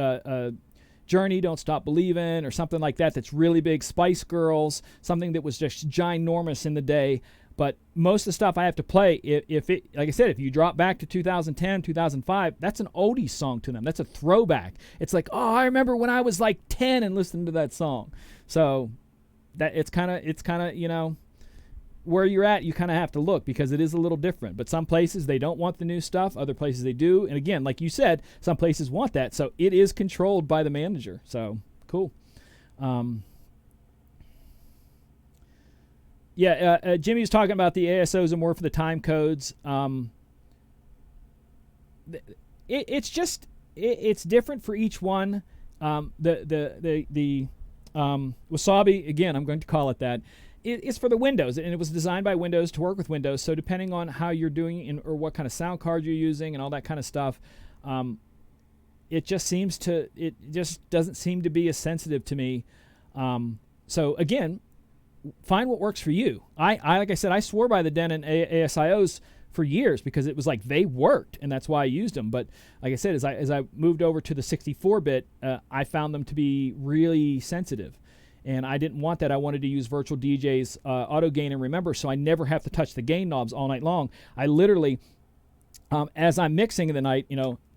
Journey, Don't Stop Believin', or something like that that's really big, Spice Girls, something that was just ginormous in the day. But most of the stuff I have to play, if it, like I said, if you drop back to 2010, 2005, that's an oldie song to them. That's a throwback. It's like, oh, I remember when I was like 10 and listening to that song. So that it's kind of, where you're at, you kind of have to look, because it is a little different. But some places, they don't want the new stuff. Other places, they do. And again, like you said, some places want that. So it is controlled by the manager. So cool. Jimmy was talking about the ASOs and more for the time codes. It's different for each one. The Wasabi, again, I'm going to call it that. It's for the Windows, and it was designed by Windows to work with Windows. So depending on how you're doing or what kind of sound card you're using and all that kind of stuff, it just doesn't seem to be as sensitive to me. So again, find what works for you. I like I said, I swore by the Denon ASIOs for years because it was like they worked, and that's why I used them. But like I said, as I moved over to the 64-bit, I found them to be really sensitive. and I didn't want that. I wanted to use Virtual DJ's auto gain and remember, so I never have to touch the gain knobs all night long. I literally, as I'm mixing in the night,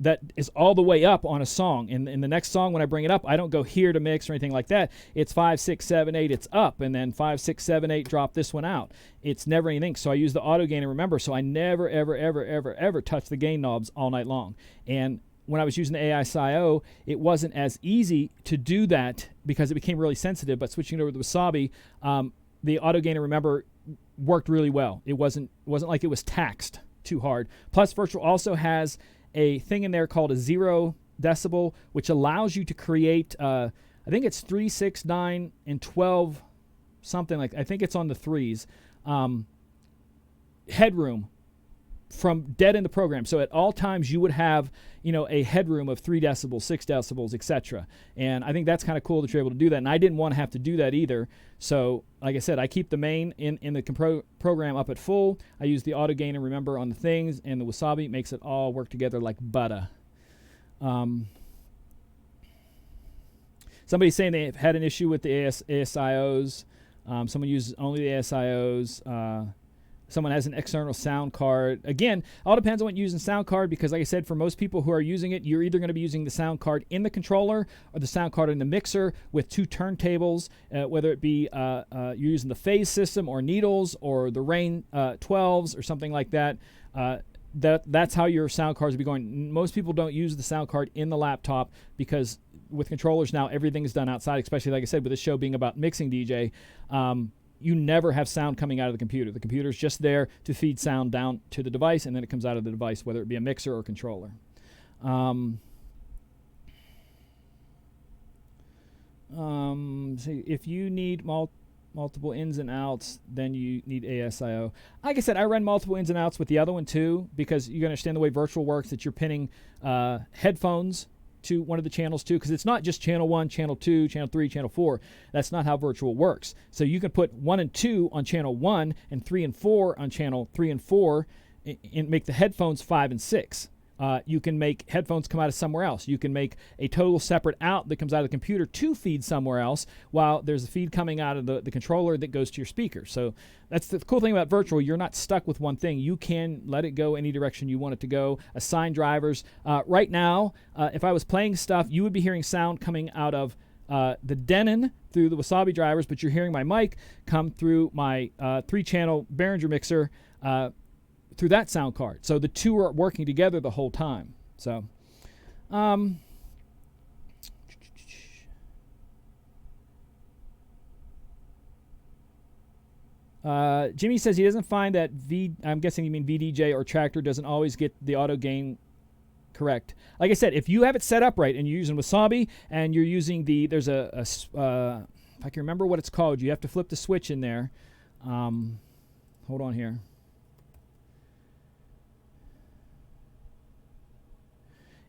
that is all the way up on a song. In the next song, when I bring it up, I don't go here to mix or anything like that. It's 5, 6, 7, 8, it's up, and then 5, 6, 7, 8, drop this one out. It's never anything. So I use the auto gain and remember, so I never, ever, ever, ever, ever touch the gain knobs all night long. And when I was using the e64, it wasn't as easy to do that because it became really sensitive, but switching it over to the Wasabi, the auto gain and remember worked really well. It wasn't like it was taxed too hard. Plus, Virtual also has a thing in there called a 0 decibel, which allows you to create, I think it's 3, 6, 9, and 12, something like, I think it's on the 3s, headroom from dead in the program. So at all times you would have, a headroom of 3 decibels, 6 decibels, etc. And I think that's kind of cool that you're able to do that. And I didn't want to have to do that either. So like I said, I keep the main in the program up at full. I use the auto gain and remember on the things, and the Wasabi makes it all work together like butter. Somebody's saying they've had an issue with the ASIOs. Someone uses only the ASIOs. Someone has an external sound card. Again, all depends on what you're using sound card, because like I said, for most people who are using it, you're either going to be using the sound card in the controller or the sound card in the mixer with 2 turntables, whether it be you're using the phase system or needles or the Rain 12s or something like that. That's how your sound cards will be going. Most people don't use the sound card in the laptop because with controllers now, everything is done outside, especially like I said, with this show being about mixing DJ. You never have sound coming out of the computer. The computer's just there to feed sound down to the device, and then it comes out of the device, whether it be a mixer or controller. See, if you need multiple ins and outs, then you need ASIO. Like I said, I run multiple ins and outs with the other one too, because you understand the way Virtual works, that you're pinning headphones to one of the channels too, because it's not just channel 1, channel 2, channel 3, channel 4. That's not how Virtual works. So you can put 1 and 2 on channel 1 and 3 and 4 on channel 3 and 4 and make the headphones 5 and 6. You can make headphones come out of somewhere else. You can make a total separate out that comes out of the computer to feed somewhere else, while there's a feed coming out of the controller that goes to your speaker. So that's the cool thing about Virtual. You're not stuck with one thing. You can let it go any direction you want it to go. Assign drivers. Right now, if I was playing stuff, you would be hearing sound coming out of the Denon through the Wasabi drivers, but you're hearing my mic come through my 3-channel Behringer mixer through that sound card. So the two are working together the whole time. So Jimmy says he doesn't find that I'm guessing you mean VDJ or Tractor doesn't always get the auto gain correct. Like I said, if you have it set up right and you're using Wasabi and you're using there's if I can remember what it's called, you have to flip the switch in there. Hold on here.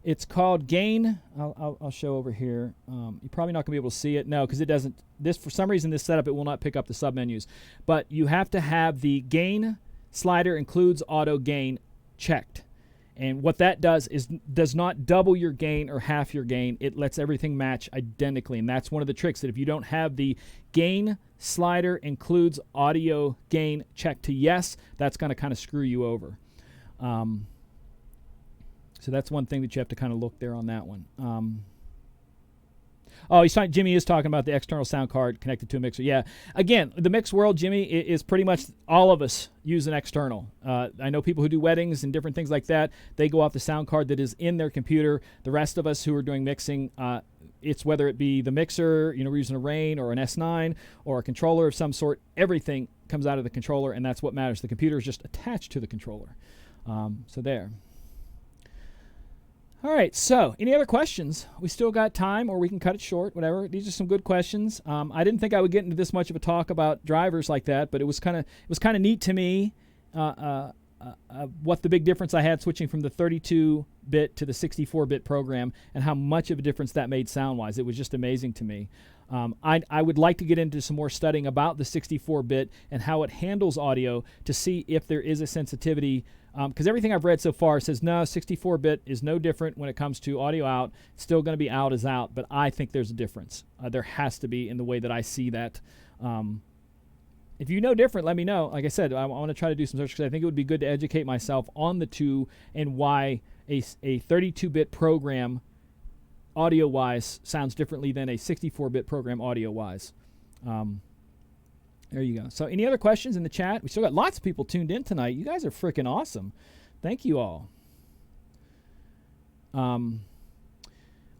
It's called gain. I'll show over here. You're probably not going to be able to see it. No, because it doesn't. For some reason, this setup, it will not pick up the submenus. But you have to have the gain slider includes auto gain checked. And what that does is does not double your gain or half your gain. It lets everything match identically. And that's one of the tricks, that if you don't have the gain slider includes audio gain checked to yes, that's going to kind of screw you over. So that's one thing that you have to kind of look there on that one. Jimmy is talking about the external sound card connected to a mixer. Yeah. Again, the mix world, Jimmy, is pretty much all of us use an external. I know people who do weddings and different things like that. They go off the sound card that is in their computer. The rest of us who are doing mixing, it's whether it be the mixer, we're using a Rain or an S9 or a controller of some sort. Everything comes out of the controller, and that's what matters. The computer is just attached to the controller. So there. All right, so any other questions? We still got time, or we can cut it short, whatever. These are some good questions. I didn't think I would get into this much of a talk about drivers like that, but it was kind of neat to me what the big difference I had switching from the 32-bit to the 64-bit program, and how much of a difference that made sound-wise. It was just amazing to me. I would like to get into some more studying about the 64-bit and how it handles audio to see if there is a sensitivity because everything I've read so far says no, 64-bit is no different when it comes to audio out. It's still going to be out as out, but I think there's a difference. There has to be in the way that I see that. If you know different, let me know. Like I said, I want to try to do some search because I think it would be good to educate myself on the two and why a 32-bit program audio-wise sounds differently than a 64-bit program audio-wise. There you go. So any other questions in the chat? We still got lots of people tuned in tonight. You guys are freaking awesome. Thank you all.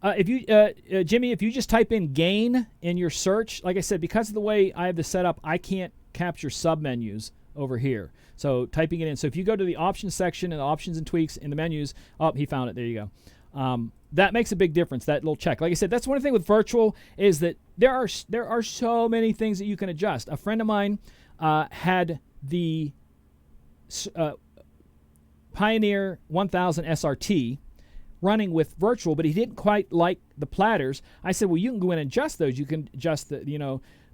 If you, Jimmy, if you just type in gain in your search, like I said, because of the way I have this set up, I can't capture submenus over here. So typing it in. So if you go to the options section and the options and tweaks in the menus, oh, he found it. There you go. That makes a big difference, that little check. Like I said, that's one thing with virtual is that there are so many things that you can adjust. A friend of mine had the Pioneer 1000 SRT running with virtual, but he didn't quite like the platters. I said, well, you can go in and adjust those. You can adjust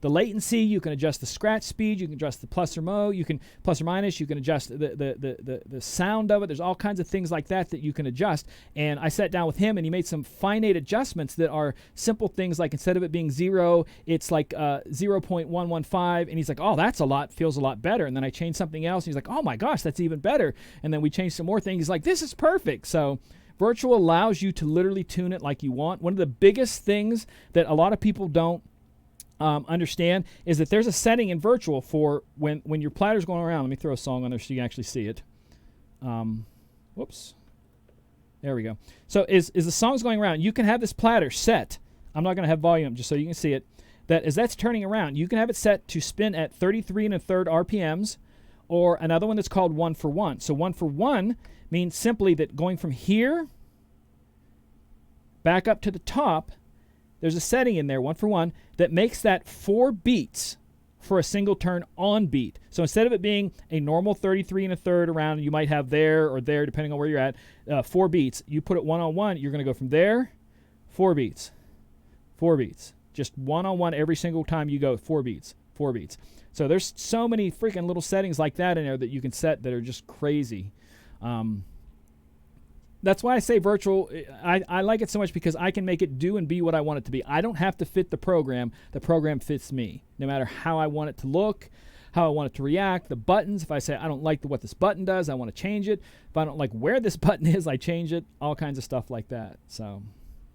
the latency, you can adjust the scratch speed, you can adjust the plus or minus, you can adjust the sound of it. There's all kinds of things like that you can adjust. And I sat down with him and he made some finite adjustments that are simple things, like instead of it being 0, it's like 0.115, and he's like, oh, that's feels a lot better. And then I changed something else, and he's like, oh my gosh, that's even better. And then we changed some more things. He's like, this is perfect. So virtual allows you to literally tune it like you want. One of the biggest things that a lot of people don't understand is that there's a setting in virtual for when your platter's going around. Let me throw a song on there so you can actually see it. Whoops. There we go. So is the song's going around, you can have this platter set. I'm not going to have volume just so you can see it. That as that's turning around, you can have it set to spin at 33 1/3 RPMs, or another one that's called 1 for 1. So 1 for 1 means simply that going from here back up to the top, there's a setting in there, 1 for 1, that makes that 4 beats for a single turn on beat. So instead of it being a normal 33 1/3 around, you might have there or there, depending on where you're at, 4 beats. You put it 1 on 1, you're going to go from there, 4 beats, 4 beats. Just 1 on 1 every single time you go, 4 beats, 4 beats. So there's so many freaking little settings like that in there that you can set that are just crazy. That's why I say virtual. I like it so much because I can make it do and be what I want it to be. I don't have to fit the program. The program fits me. No matter how I want it to look, how I want it to react, the buttons. If I say I don't like what this button does, I want to change it. If I don't like where this button is, I change it. All kinds of stuff like that. So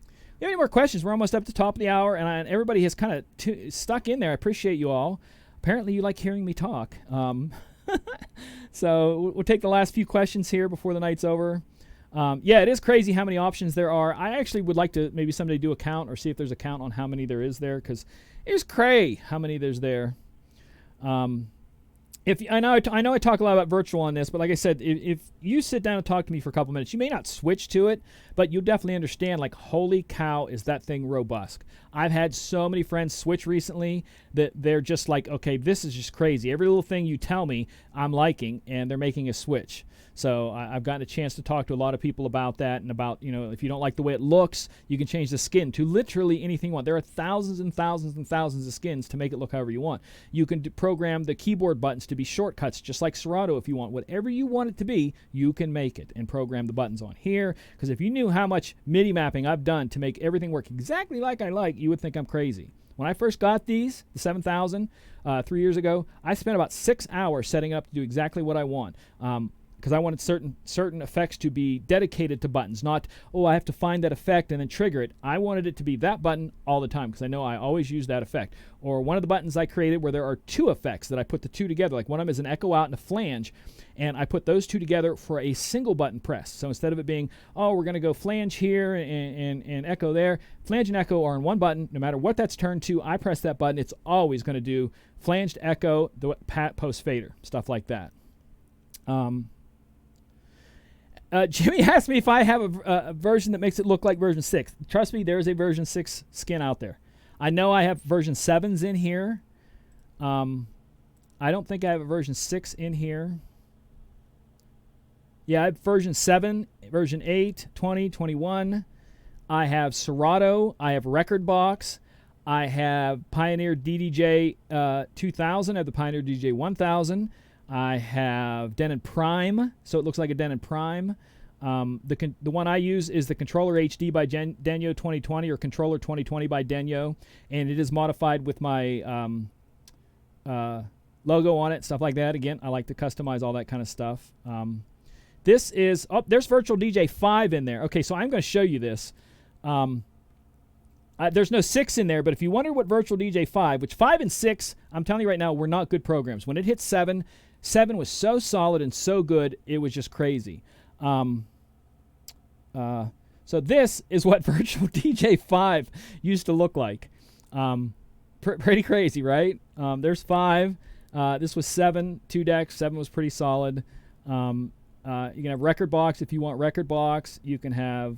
if you have any more questions, we're almost up to the top of the hour, and everybody has kind of stuck in there. I appreciate you all. Apparently you like hearing me talk. So we'll take the last few questions here before the night's over. Yeah, it is crazy how many options there are. I actually would like to maybe someday do a count or see if there's a count on how many there is there, because it's cray how many there's there. I know I talk a lot about virtual on this, but like I said, if you sit down and talk to me for a couple minutes, you may not switch to it, but you'll definitely understand, like, holy cow, is that thing robust. I've had so many friends switch recently that they're just like, okay, this is just crazy. Every little thing you tell me I'm liking, and they're making a switch. So I've gotten a chance to talk to a lot of people about that, and about, if you don't like the way it looks, you can change the skin to literally anything you want. There are thousands and thousands and thousands of skins to make it look however you want. You can program the keyboard buttons to be shortcuts, just like Serato if you want. Whatever you want it to be, you can make it and program the buttons on here. Because if you knew how much MIDI mapping I've done to make everything work exactly like I like, you would think I'm crazy. When I first got these, the 7000, 3 years ago, I spent about 6 hours setting up to do exactly what I want. Because I wanted certain effects to be dedicated to buttons, not, I have to find that effect and then trigger it. I wanted it to be that button all the time because I know I always use that effect. Or one of the buttons I created where there are 2 effects that I put the 2 together, like one of them is an echo out and a flange, and I put those 2 together for a single button press. So instead of it being, we're going to go flange here and echo there, flange and echo are in one button. No matter what that's turned to, I press that button, it's always going to do flange to echo, the post fader, stuff like that. Jimmy asked me if I have a version that makes it look like version 6. Trust me, there's a version 6 skin out there. I know I have version 7s in here. I don't think I have a version 6 in here. Yeah, I have version 7, version 8, 20, 21. I have Serato. I have Record Box. I have Pioneer DDJ 2000. I have the Pioneer DDJ 1000. I have Denon Prime, so it looks like a Denon Prime. The one I use is the Controller HD by Denyo 2020, or Controller 2020 by Denyo, and it is modified with my logo on it, stuff like that. Again, I like to customize all that kind of stuff. This is, there's Virtual DJ 5 in there. Okay, so I'm going to show you this. There's no 6 in there, but if you wonder what Virtual DJ 5, which 5 and 6, I'm telling you right now, were not good programs. When it hit 7, 7 was so solid and so good, it was just crazy. So this is what Virtual DJ 5 used to look like. Pretty crazy, right? There's 5. This was 7, 2 decks. 7 was pretty solid. You can have Record Box if you want Record Box. You can have,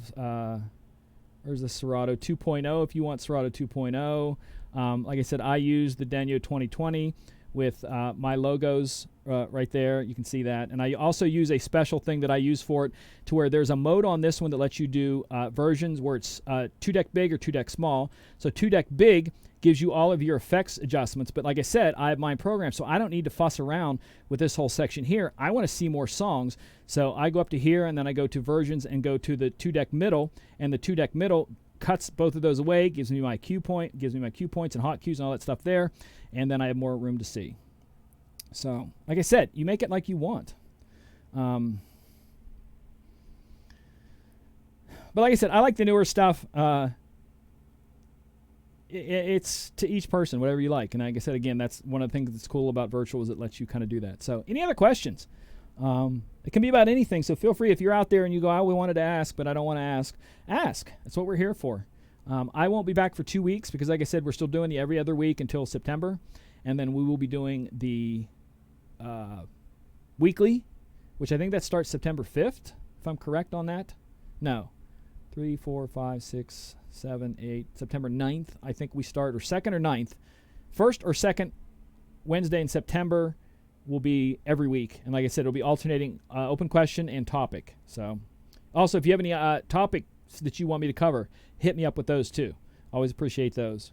where's the Serato 2.0 if you want Serato 2.0. Like I said, I use the Denyo 2020 with my logos right there. You can see that. And I also use a special thing that I use for it, to where there's a mode on this one that lets you do versions where it's 2-deck big or 2-deck small. So 2-deck big gives you all of your effects adjustments. But like I said, I have mine programmed, so I don't need to fuss around with this whole section here. I want to see more songs. So I go up to here, and then I go to versions and go to the 2-deck middle. And the 2-deck middle cuts both of those away, gives me my cue point, gives me my cue points and hot cues and all that stuff there. And then I have more room to see. So, like I said, you make it like you want. But like I said, I like the newer stuff. It's to each person, whatever you like. And like I said, again, that's one of the things that's cool about virtual, is it lets you kind of do that. So any other questions? It can be about anything. So feel free, if you're out there and you go, we wanted to ask, but I don't want to ask. That's what we're here for. I won't be back for 2 weeks because, like I said, we're still doing the every other week until September. And then we will be doing the weekly, which I think that starts September 5th, if I'm correct on that. No. 3, 4, 5, 6, 7, 8. September 9th, I think we start, or 2nd or 9th. First or second Wednesday in September will be every week. And like I said, it'll be alternating open question and topic. So also, if you have any topics that you want me to cover, hit me up with those too. Always appreciate those.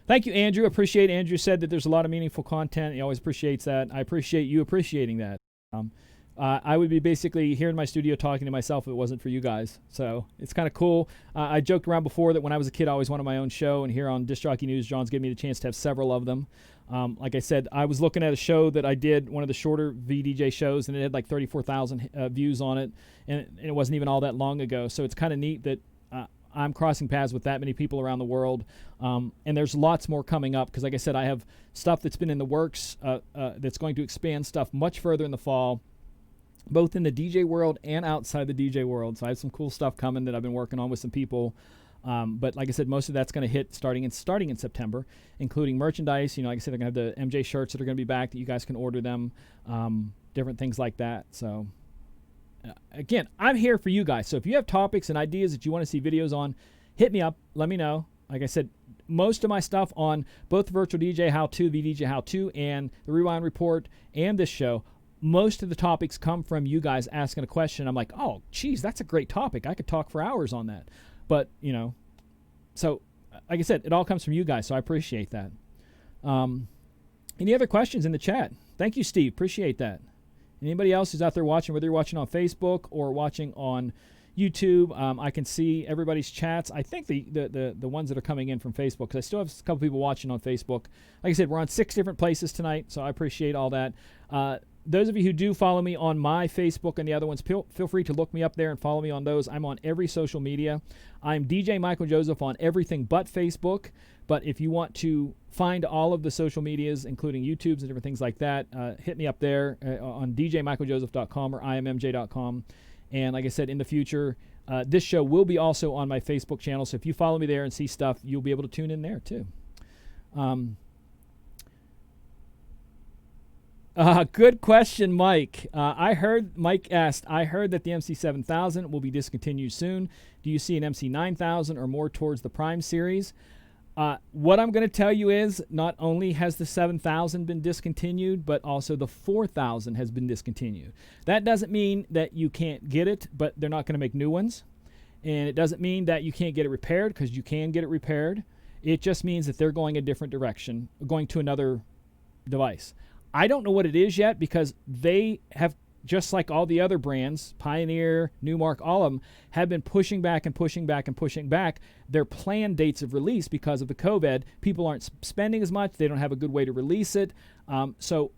Thank you, Andrew. Appreciate Andrew said that there's a lot of meaningful content. He always appreciates that. I appreciate you appreciating that. I would be basically here in my studio talking to myself if it wasn't for you guys. So it's kind of cool. I joked around before that when I was a kid, I always wanted my own show. And here on Disc Jockey News, John's given me the chance to have several of them. Like I said, I was looking at a show that I did, one of the shorter VDJ shows, and it had like 34,000 views on it. And it wasn't even all that long ago. So it's kind of neat that I'm crossing paths with that many people around the world. And there's lots more coming up because, like I said, I have stuff that's been in the works that's going to expand stuff much further in the fall, both in the DJ world and outside the DJ world. So I have some cool stuff coming that I've been working on with some people. But like I said, most of that's going to hit starting in September, including merchandise. You know, like I said, they're going to have the MJ shirts that are going to be back that you guys can order them, different things like that. So again, I'm here for you guys. So if you have topics and ideas that you want to see videos on, hit me up. Let me know. Like I said, most of my stuff on both Virtual DJ How-To, VDJ How-To, and the Rewind Report and this show, most of the topics come from you guys asking a question. I'm like, oh, geez, that's a great topic. I could talk for hours on that. But, you know, so like I said, it all comes from you guys, so I appreciate that. Any other questions in the chat? Thank you, Steve. Appreciate that. Anybody else who's out there watching, whether you're watching on Facebook or watching on YouTube, I can see everybody's chats. I think the ones that are coming in from Facebook, because I still have a couple people watching on Facebook. Like I said, we're on 6 different places tonight, so I appreciate all that. Those of you who do follow me on my Facebook and the other ones, feel free to look me up there and follow me on those. I'm on every social media. I'm DJ Michael Joseph on everything but Facebook. But if you want to find all of the social medias, including YouTubes and different things like that, hit me up there on djmichaeljoseph.com or immj.com. And like I said, in the future, this show will be also on my Facebook channel. So if you follow me there and see stuff, you'll be able to tune in there too. Good question, Mike. Mike asked, I heard that the MC7000 will be discontinued soon. Do you see an MC9000 or more towards the Prime series? What I'm going to tell you is not only has the 7000 been discontinued, but also the 4000 has been discontinued. That doesn't mean that you can't get it, but they're not going to make new ones. And it doesn't mean that you can't get it repaired, because you can get it repaired. It just means that they're going a different direction, going to another device. I don't know what it is yet because they have, just like all the other brands, Pioneer, Newmark, all of them, have been pushing back and pushing back and pushing back their planned dates of release because of the COVID. People aren't spending as much. They don't have a good way to release it. So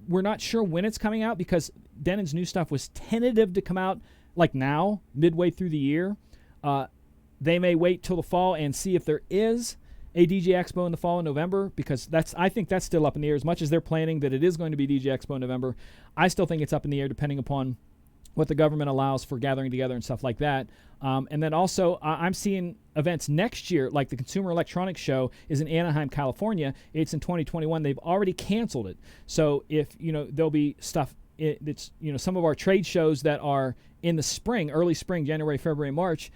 we're not sure when it's coming out because Denon's new stuff was tentative to come out like now, midway through the year. They may wait till the fall and see if there is a DJ Expo in the fall in November, because I think that's still up in the air. As much as they're planning that it is going to be DJ Expo in November, I still think it's up in the air depending upon what the government allows for gathering together and stuff like that. And then also, I'm seeing events next year, like the Consumer Electronics Show is in Anaheim, California. It's in 2021. They've already canceled it. So if, there'll be stuff that's, some of our trade shows that are in the spring, early spring, January, February, March,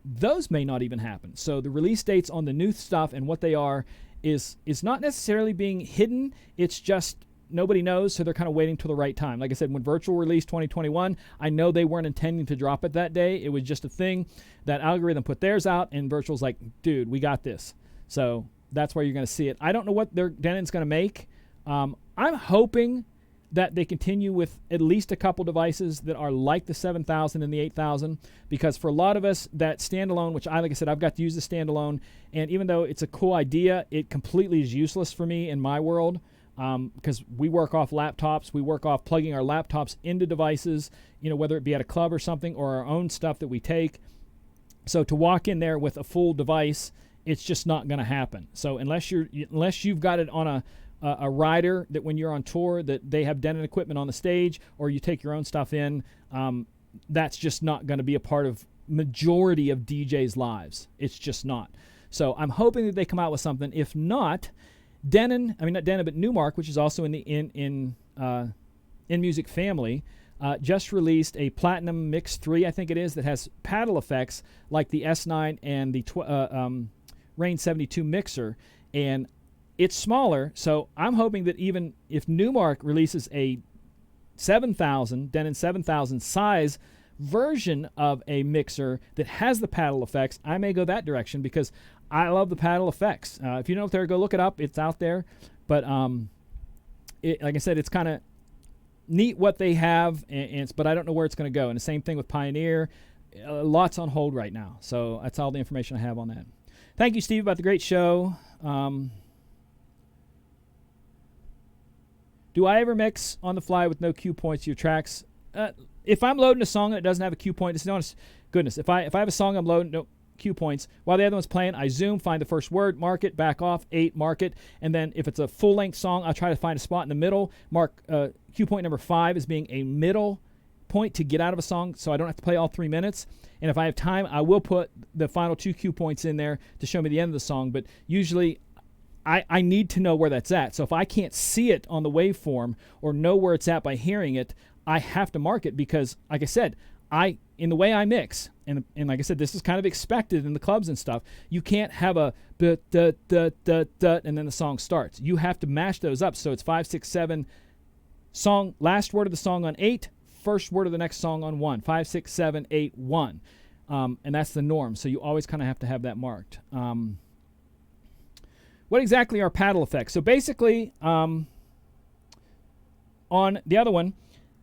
those may not even happen. So the release dates on the new stuff and what they are is not necessarily being hidden. It's just nobody knows, so they're kind of waiting till the right time. Like I said, when Virtual released 2021, I know they weren't intending to drop it that day. It was just a thing that Algorithm put theirs out, and Virtual's like, dude, we got this. So that's where you're going to see it. I don't know what Denon's going to make. I'm hoping that they continue with at least a couple devices that are like the 7000 and the 8000, because for a lot of us, that standalone, which like I said, I've got to use the standalone, and even though it's a cool idea, it completely is useless for me in my world, because we work off laptops, we work off plugging our laptops into devices, whether it be at a club or something, or our own stuff that we take. So to walk in there with a full device, it's just not going to happen. So unless you've got it on a rider that when you're on tour that they have Denon equipment on the stage, or you take your own stuff in, that's just not going to be a part of majority of DJs' lives. It's just not. So I'm hoping that they come out with something. If not, not Denon, but Newmark, which is also in the in music family, just released a Platinum Mix 3, I think it is, that has paddle effects like the S9 and the Rane 72 mixer, and it's smaller, so I'm hoping that even if Newmark releases a 7000, Denon 7000 size version of a mixer that has the paddle effects, I may go that direction because I love the paddle effects. If you know if there, go look it up. It's out there. But like I said, it's kind of neat what they have, but I don't know where it's going to go. And the same thing with Pioneer. Lots on hold right now. So that's all the information I have on that. Thank you, Steve, about the great show. Do I ever mix on the fly with no cue points to your tracks? If I'm loading a song that doesn't have a cue point, this is honest goodness. If I have a song I'm loading, no cue points, while the other one's playing, I zoom, find the first word, mark it, back off, 8, mark it, and then if it's a full-length song, I'll try to find a spot in the middle, mark cue point number 5 as being a middle point to get out of a song, so I don't have to play all 3 minutes. And if I have time, I will put the final 2 cue points in there to show me the end of the song, but usually I need to know where that's at. So if I can't see it on the waveform or know where it's at by hearing it, I have to mark it because, like I said, in the way I mix, and like I said, this is kind of expected in the clubs and stuff, you can't have a da da da da da and then the song starts. You have to mash those up. So it's 5, 6, 7, song, last word of the song on 8, first word of the next song on 1. 5, 6, 7, 8, 1. And that's the norm. So you always kind of have to have that marked. What exactly are paddle effects? So basically, on the other one,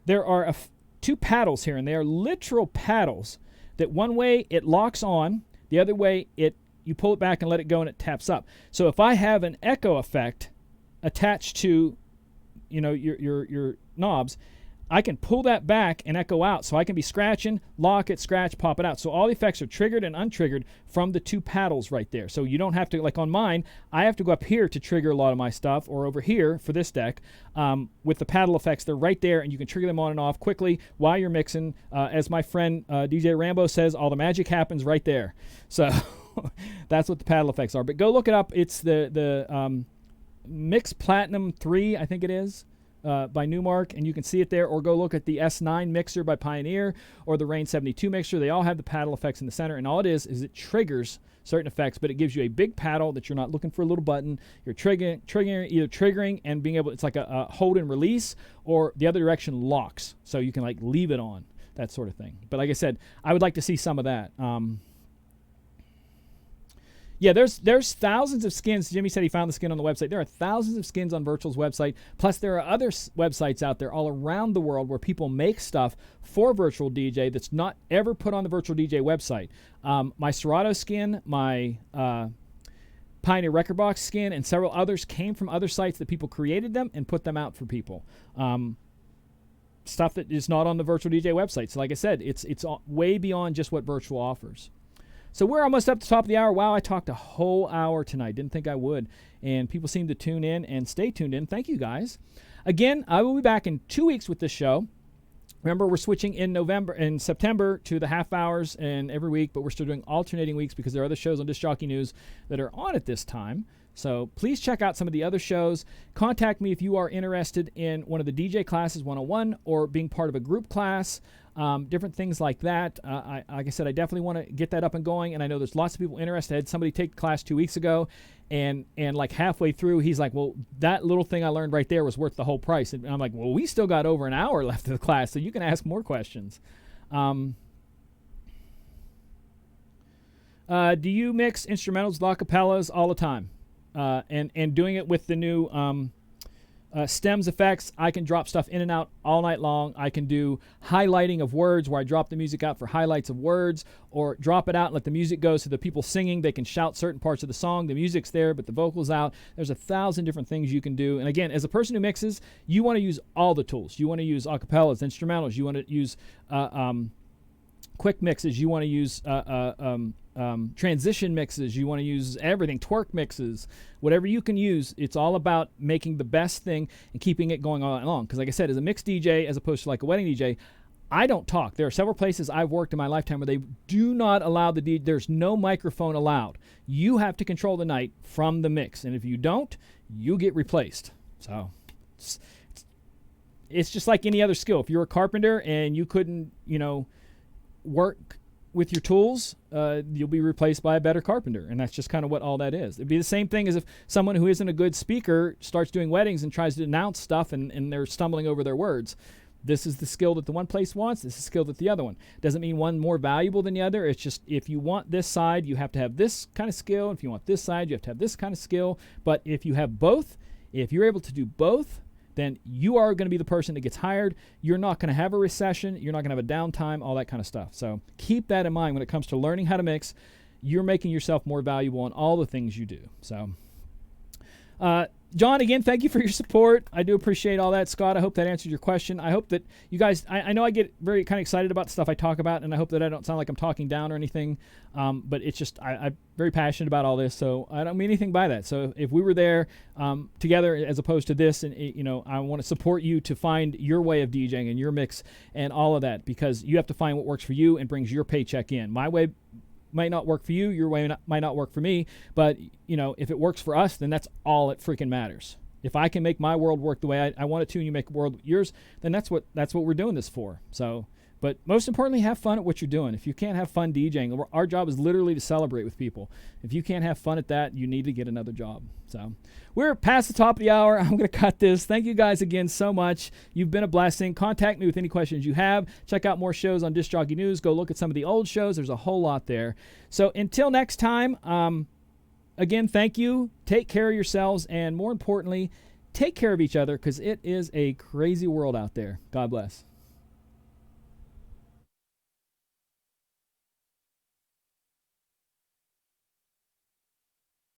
there are 2 paddles here, and they are literal paddles that one way it locks on, the other way you pull it back and let it go and it taps up. So if I have an echo effect attached to your knobs, I can pull that back and echo out. So I can be scratching, lock it, scratch, pop it out. So all the effects are triggered and untriggered from the 2 paddles right there. So you don't have to, like on mine, I have to go up here to trigger a lot of my stuff, or over here for this deck. With the paddle effects, they're right there, and you can trigger them on and off quickly while you're mixing. As my friend DJ Rambo says, all the magic happens right there. So that's what the paddle effects are. But go look it up. It's the Mix Platinum 3, I think it is. By Newmark, and you can see it there, or go look at the S9 mixer by Pioneer or the Rane 72 mixer. They all have the paddle effects in the center, and all it is it triggers certain effects, but it gives you a big paddle that you're not looking for a little button. You're triggering and being able, it's like a hold and release, or the other direction locks, so you can like leave it on, that sort of thing. But like I said, I would like to see some of that. Yeah, there's thousands of skins. Jimmy said he found the skin on the website. There are thousands of skins on Virtual's website. Plus, there are other websites out there all around the world where people make stuff for Virtual DJ that's not ever put on the Virtual DJ website. My Serato skin, my Pioneer Record Box skin, and several others came from other sites that people created them and put them out for people. Stuff that is not on the Virtual DJ website. So like I said, it's way beyond just what Virtual offers. So we're almost up to the top of the hour. Wow, I talked a whole hour tonight. Didn't think I would. And people seem to tune in and stay tuned in. Thank you, guys. Again, I will be back in 2 weeks with this show. Remember, we're switching in September to the half hours and every week, but we're still doing alternating weeks because there are other shows on Disc Jockey News that are on at this time. So please check out some of the other shows. Contact me if you are interested in one of the DJ classes 101 or being part of a group class. Different things like that. Like I said, I definitely want to get that up and going, and I know there's lots of people interested. I had somebody take the class 2 weeks ago, and like halfway through, he's like, well, that little thing I learned right there was worth the whole price. And I'm like, well, we still got over an hour left of the class, so you can ask more questions. Do you mix instrumentals with acapellas all the time? And doing it with the new stems effects, I can drop stuff in and out all night long. I can do highlighting of words where I drop the music out for highlights of words, or drop it out and let the music go so the people singing, they can shout certain parts of the song. The music's there, but the vocal's out. There's 1,000 different things you can do. And again, as a person who mixes, you want to use all the tools. You want to use acapellas, instrumentals. You want to use quick mixes. You want to use transition mixes. You want to use everything, twerk mixes, whatever you can use. It's all about making the best thing and keeping it going all night long. Because like I said, as a mixed DJ, as opposed to like a wedding DJ, I don't talk. There are several places I've worked in my lifetime where they do not allow the DJ. There's no microphone allowed. You have to control the night from the mix. And if you don't, you get replaced. So it's just like any other skill. If you're a carpenter and you couldn't, work with your tools, you'll be replaced by a better carpenter. And that's just kind of what all that is. It'd be the same thing as if someone who isn't a good speaker starts doing weddings and tries to announce stuff and they're stumbling over their words. This is the skill that the one place wants. This is the skill that the other one. Doesn't mean one more valuable than the other. It's just if you want this side, you have to have this kind of skill. If you want this side, you have to have this kind of skill. But if you have both, if you're able to do both, then you are going to be the person that gets hired. You're not going to have a recession. You're not going to have a downtime, all that kind of stuff. So keep that in mind when it comes to learning how to mix. You're making yourself more valuable in all the things you do. So, John, again, thank you for your support. I do appreciate all that. Scott, I hope that answered your question. I hope that you guys, I know I get very kind of excited about the stuff I talk about, and I hope that I don't sound like I'm talking down or anything, but it's just, I'm very passionate about all this, so I don't mean anything by that. So if we were there together as opposed to this, and I want to support you to find your way of DJing and your mix and all of that, because you have to find what works for you and brings your paycheck in. My way might not work for you, your way might not work for me, but if it works for us, then that's all it freaking matters. If I can make my world work the way I want it to, and you make the world yours, then that's what we're doing this for. So, but most importantly, have fun at what you're doing. If you can't have fun DJing, our job is literally to celebrate with people. If you can't have fun at that, you need to get another job. So we're past the top of the hour. I'm going to cut this. Thank you guys again so much. You've been a blessing. Contact me with any questions you have. Check out more shows on Disc Jockey News. Go look at some of the old shows. There's a whole lot there. So until next time, again, thank you. Take care of yourselves, and more importantly, take care of each other, because it is a crazy world out there. God bless.